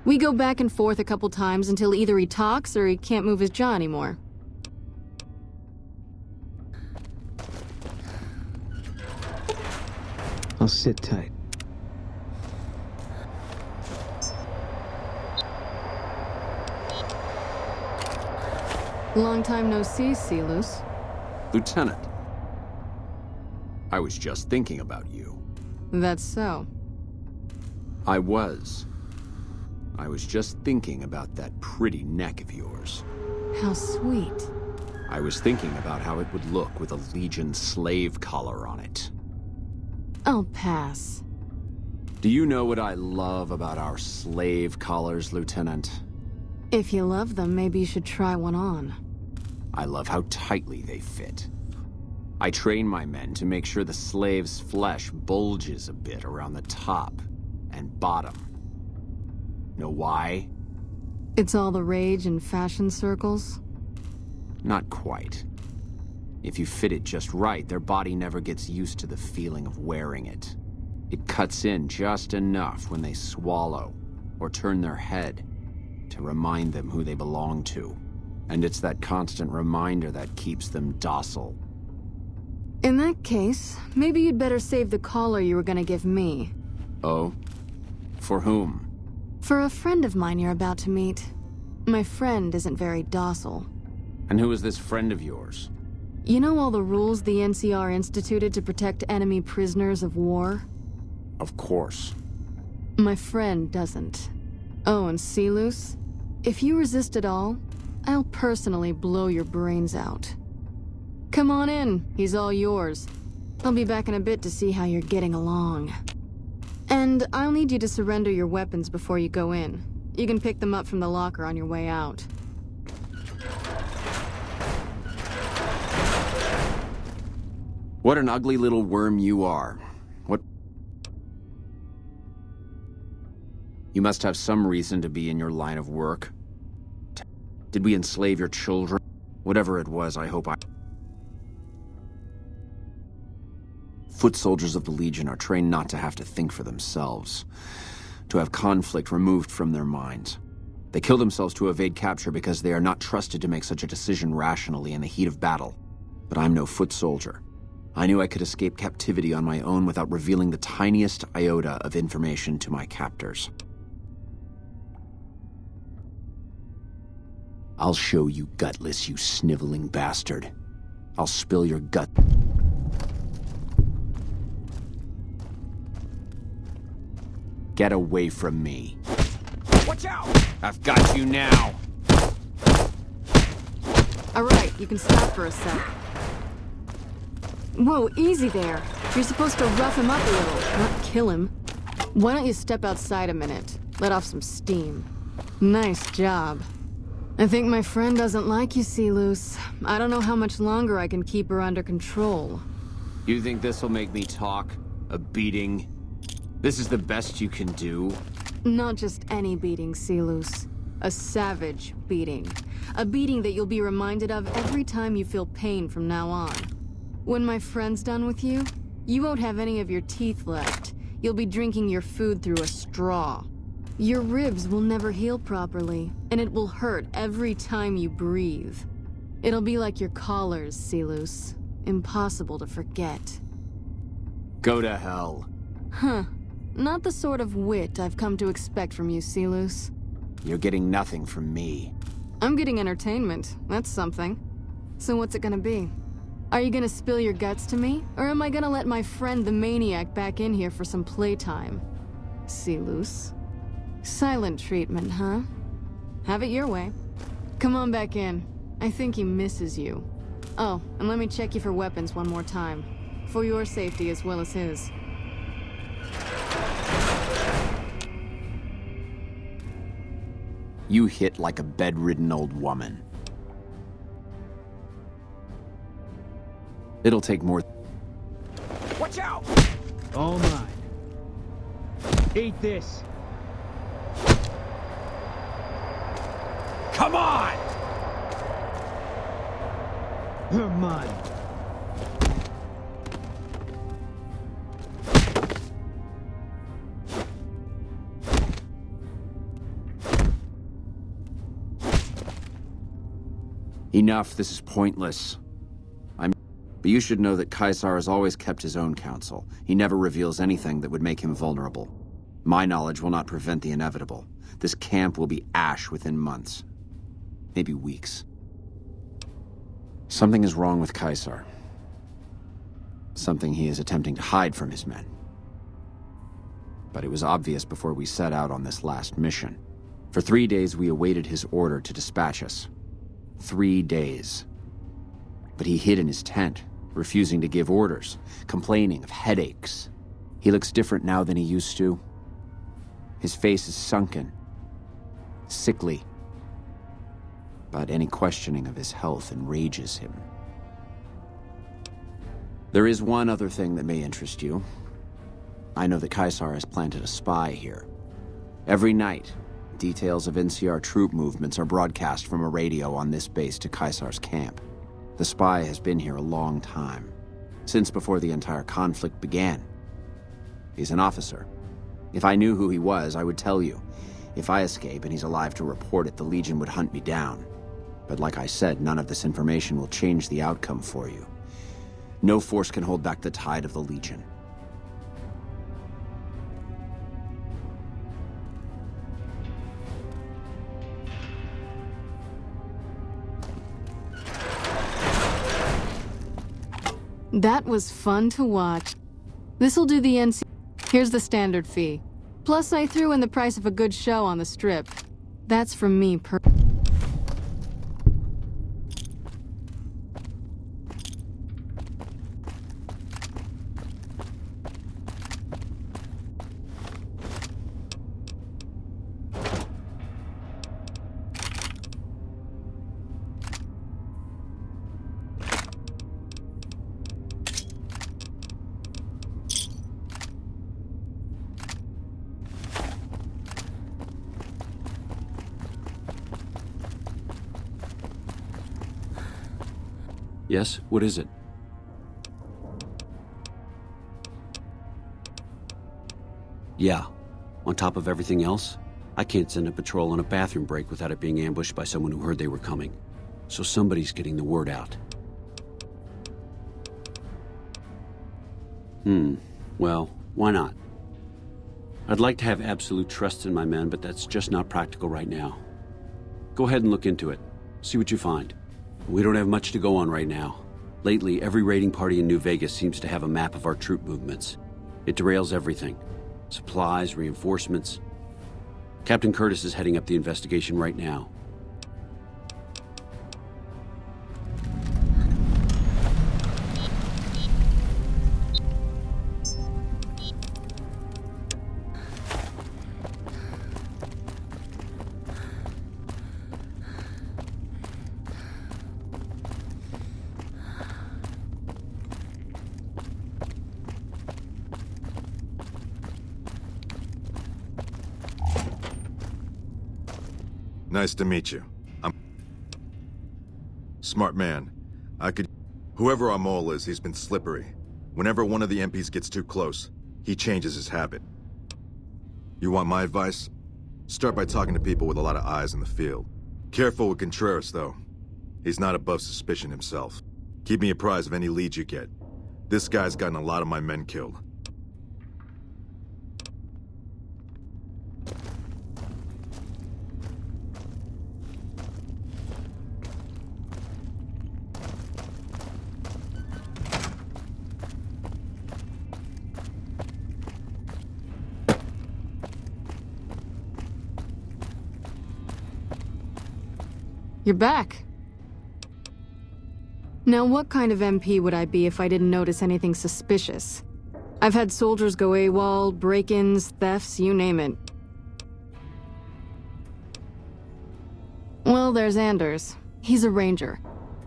We go back and forth a couple times until either he talks or he can't move his jaw anymore. I'll sit tight. Long time no see, Celus. Lieutenant. I was just thinking about you. That's so. I was just thinking about that pretty neck of yours. How sweet. I was thinking about how it would look with a Legion slave collar on it. I'll pass. Do you know what I love about our slave collars, Lieutenant? If you love them, maybe you should try one on. I love how tightly they fit. I train my men to make sure the slave's flesh bulges a bit around the top and bottom. Know why? It's all the rage in fashion circles? Not quite. If you fit it just right, their body never gets used to the feeling of wearing it. It cuts in just enough when they swallow or turn their head to remind them who they belong to. And it's that constant reminder that keeps them docile. In that case, maybe you'd better save the collar you were gonna give me. Oh? For whom? For a friend of mine you're about to meet. My friend isn't very docile. And who is this friend of yours? You know all the rules the NCR instituted to protect enemy prisoners of war? Of course. My friend doesn't. Oh, and Celus? If you resist at all, I'll personally blow your brains out. Come on in, he's all yours. I'll be back in a bit to see how you're getting along. And I'll need you to surrender your weapons before you go in. You can pick them up from the locker on your way out. What an ugly little worm you are. What? You must have some reason to be in your line of work. Did we enslave your children? Whatever it was, I hope I... Foot soldiers of the Legion are trained not to have to think for themselves, to have conflict removed from their minds. They kill themselves to evade capture because they are not trusted to make such a decision rationally in the heat of battle. But I'm no foot soldier. I knew I could escape captivity on my own without revealing the tiniest iota of information to my captors. I'll show you gutless, you sniveling bastard. I'll spill your gut. Get away from me. Watch out! I've got you now. All right, you can stop for a sec. Whoa, easy there. You're supposed to rough him up a little, not kill him. Why don't you step outside a minute? Let off some steam. Nice job. I think my friend doesn't like you, Celus. I don't know how much longer I can keep her under control. You think this'll make me talk? A beating? This is the best you can do? Not just any beating, Celus. A savage beating. A beating that you'll be reminded of every time you feel pain from now on. When my friend's done with you, you won't have any of your teeth left. you'll be drinking your food through a straw. Your ribs will never heal properly, and it will hurt every time you breathe. It'll be like your collars, Silus. Impossible to forget. Go to hell. Huh. Not the sort of wit I've come to expect from you, Silus. You're getting nothing from me. I'm getting entertainment. That's something. So what's it gonna be? Are you gonna spill your guts to me? Or am I gonna let my friend the maniac back in here for some playtime? Silus. Silent treatment, huh? Have it your way. Come on back in. I think he misses you. Oh, and let me check you for weapons one more time. For your safety as well as his. You hit like a bedridden old woman. It'll take more... Watch out! All mine. Eat this. Come on! You're mine. Enough, this is pointless. But you should know that Caesar has always kept his own counsel. He never reveals anything that would make him vulnerable. My knowledge will not prevent the inevitable. This camp will be ash within months. Maybe weeks. Something is wrong with Caesar. Something he is attempting to hide from his men. But it was obvious before we set out on this last mission. For 3 days we awaited his order to dispatch us. 3 days. But he hid in his tent, refusing to give orders, complaining of headaches. He looks different now than he used to. His face is sunken, sickly. But any questioning of his health enrages him. There is one other thing that may interest you. I know that Caesar has planted a spy here. Every night, details of NCR troop movements are broadcast from a radio on this base to Caesar's camp. The spy has been here a long time, since before the entire conflict began. He's an officer. If I knew who he was, I would tell you. If I escape and he's alive to report it, the Legion would hunt me down. But like I said, none of this information will change the outcome for you. No force can hold back the tide of the Legion. That was fun to watch. This'll do the NC. Here's the standard fee. Plus I threw in the price of a good show on the strip. That's from me per... Yes? What is it? Yeah. On top of everything else, I can't send a patrol on a bathroom break without it being ambushed by someone who heard they were coming. So somebody's getting the word out. Well, why not? I'd like to have absolute trust in my men, but that's just not practical right now. Go ahead and look into it. See what you find. We don't have much to go on right now. Lately, every raiding party in New Vegas seems to have a map of our troop movements. It derails everything. Supplies, reinforcements. Captain Curtis is heading up the investigation right now. Nice to meet you. I'm... Smart man. I could... Whoever our mole is, he's been slippery. Whenever one of the MPs gets too close, he changes his habit. You want my advice? Start by talking to people with a lot of eyes in the field. Careful with Contreras, though. He's not above suspicion himself. Keep me apprised of any leads you get. This guy's gotten a lot of my men killed. You're back. Now, what kind of MP would I be if I didn't notice anything suspicious? I've had soldiers go AWOL, break-ins, thefts, you name it. Well, there's Anders. He's a ranger.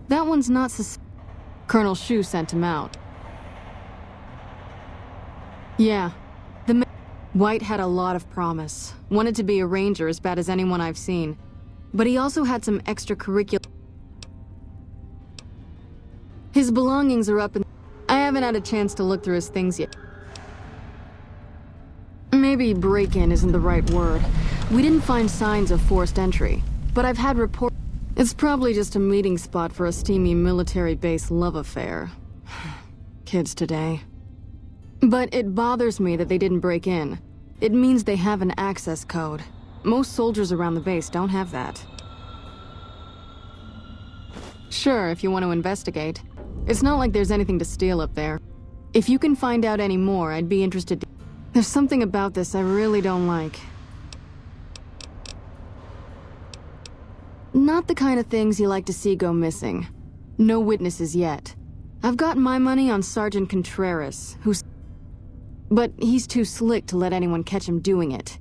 That one's not Colonel Shu sent him out. Yeah. White had a lot of promise. Wanted to be a ranger as bad as anyone I've seen. But he also had some extracurricular... His belongings are up in... I haven't had a chance to look through his things yet. Maybe break-in isn't the right word. We didn't find signs of forced entry, but I've had reports... It's probably just a meeting spot for a steamy military base love affair. Kids today. But it bothers me that they didn't break in. It means they have an access code. Most soldiers around the base don't have that. Sure, if you want to investigate. It's not like there's anything to steal up there. If you can find out any more, I'd be interested. There's something about this I really don't like. Not the kind of things you like to see go missing. No witnesses yet. I've got my money on Sergeant Contreras, who's... But he's too slick to let anyone catch him doing it.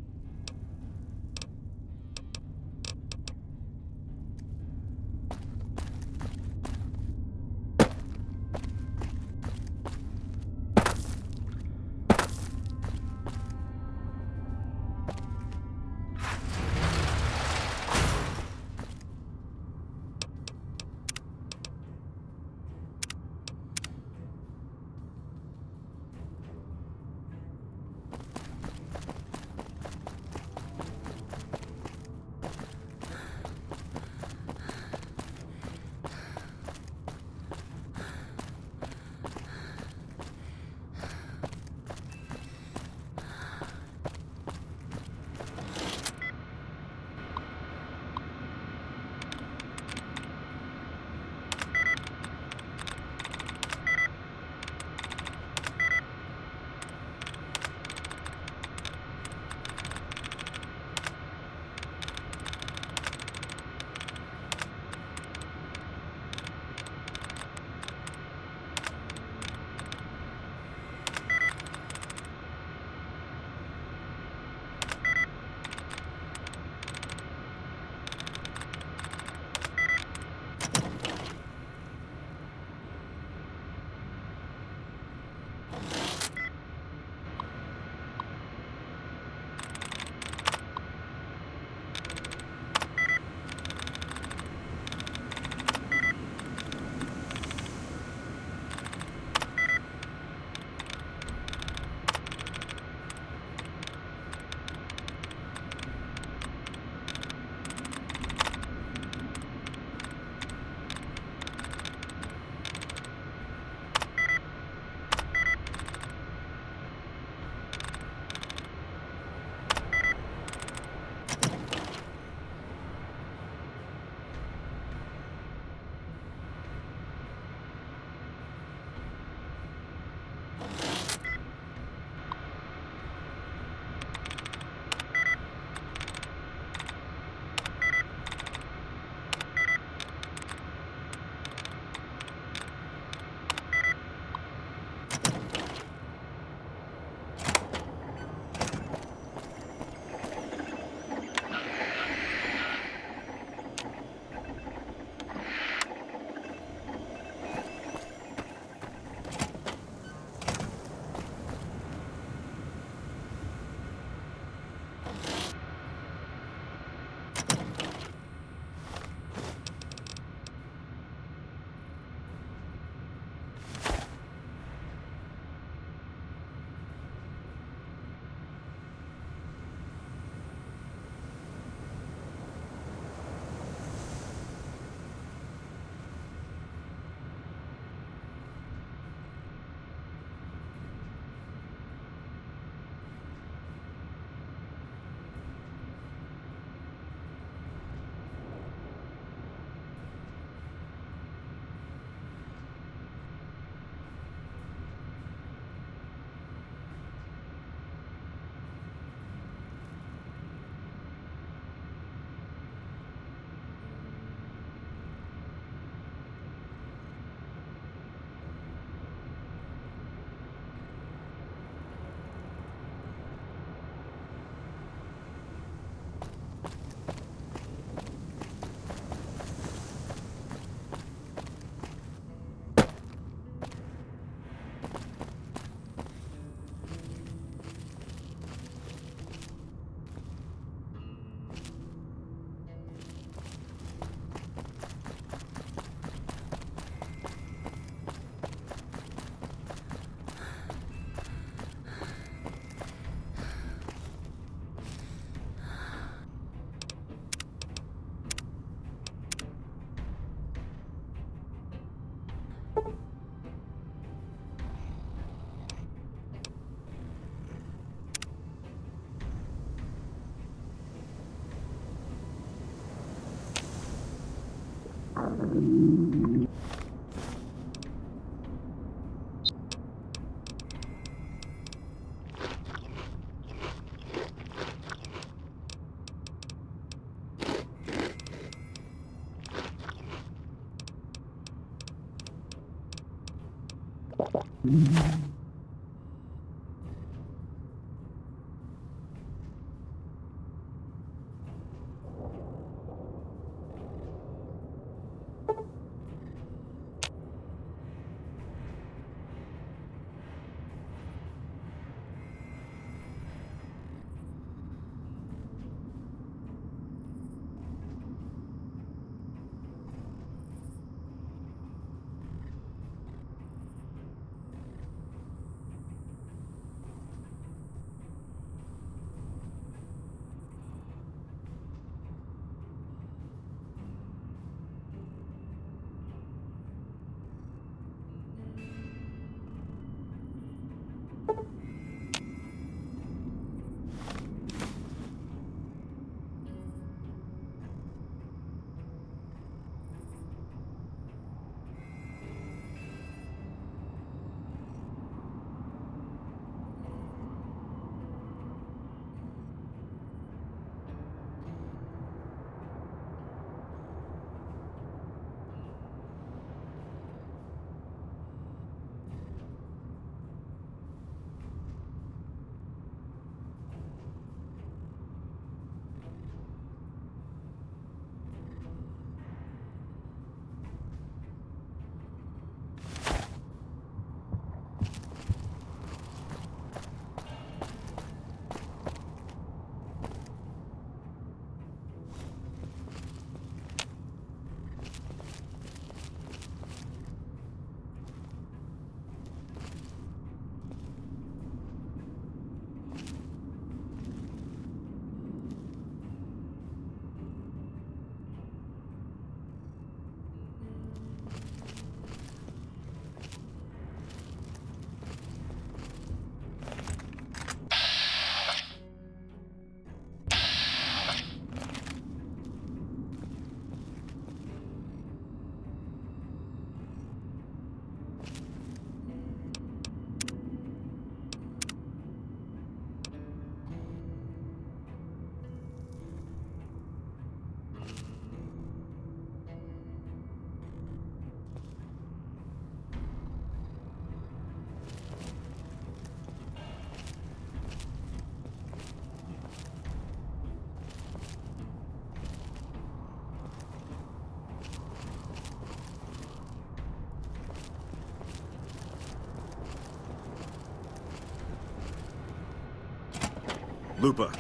Lupa,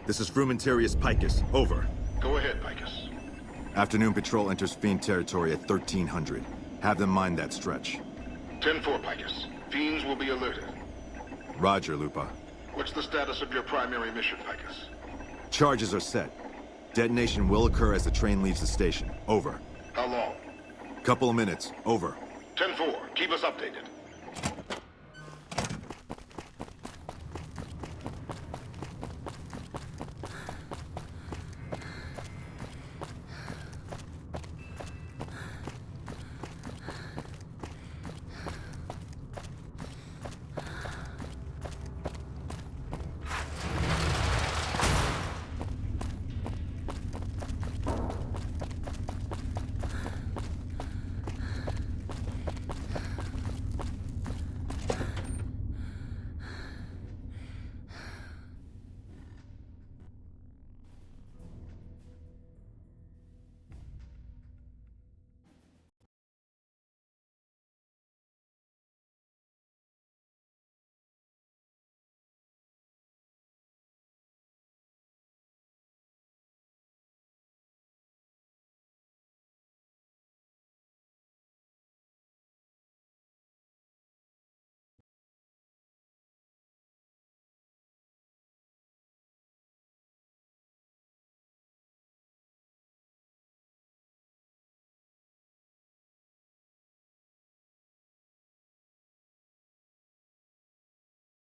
this is Frumentarius Picus. Over. Go ahead, Picus. Afternoon patrol enters Fiend territory at 1300. Have them mind that stretch. 10-4, Picus. Fiends will be alerted. Roger, Lupa. What's the status of your primary mission, Picus? Charges are set. Detonation will occur as the train leaves the station. Over. How long? Couple of minutes. Over. 10-4. Keep us updated.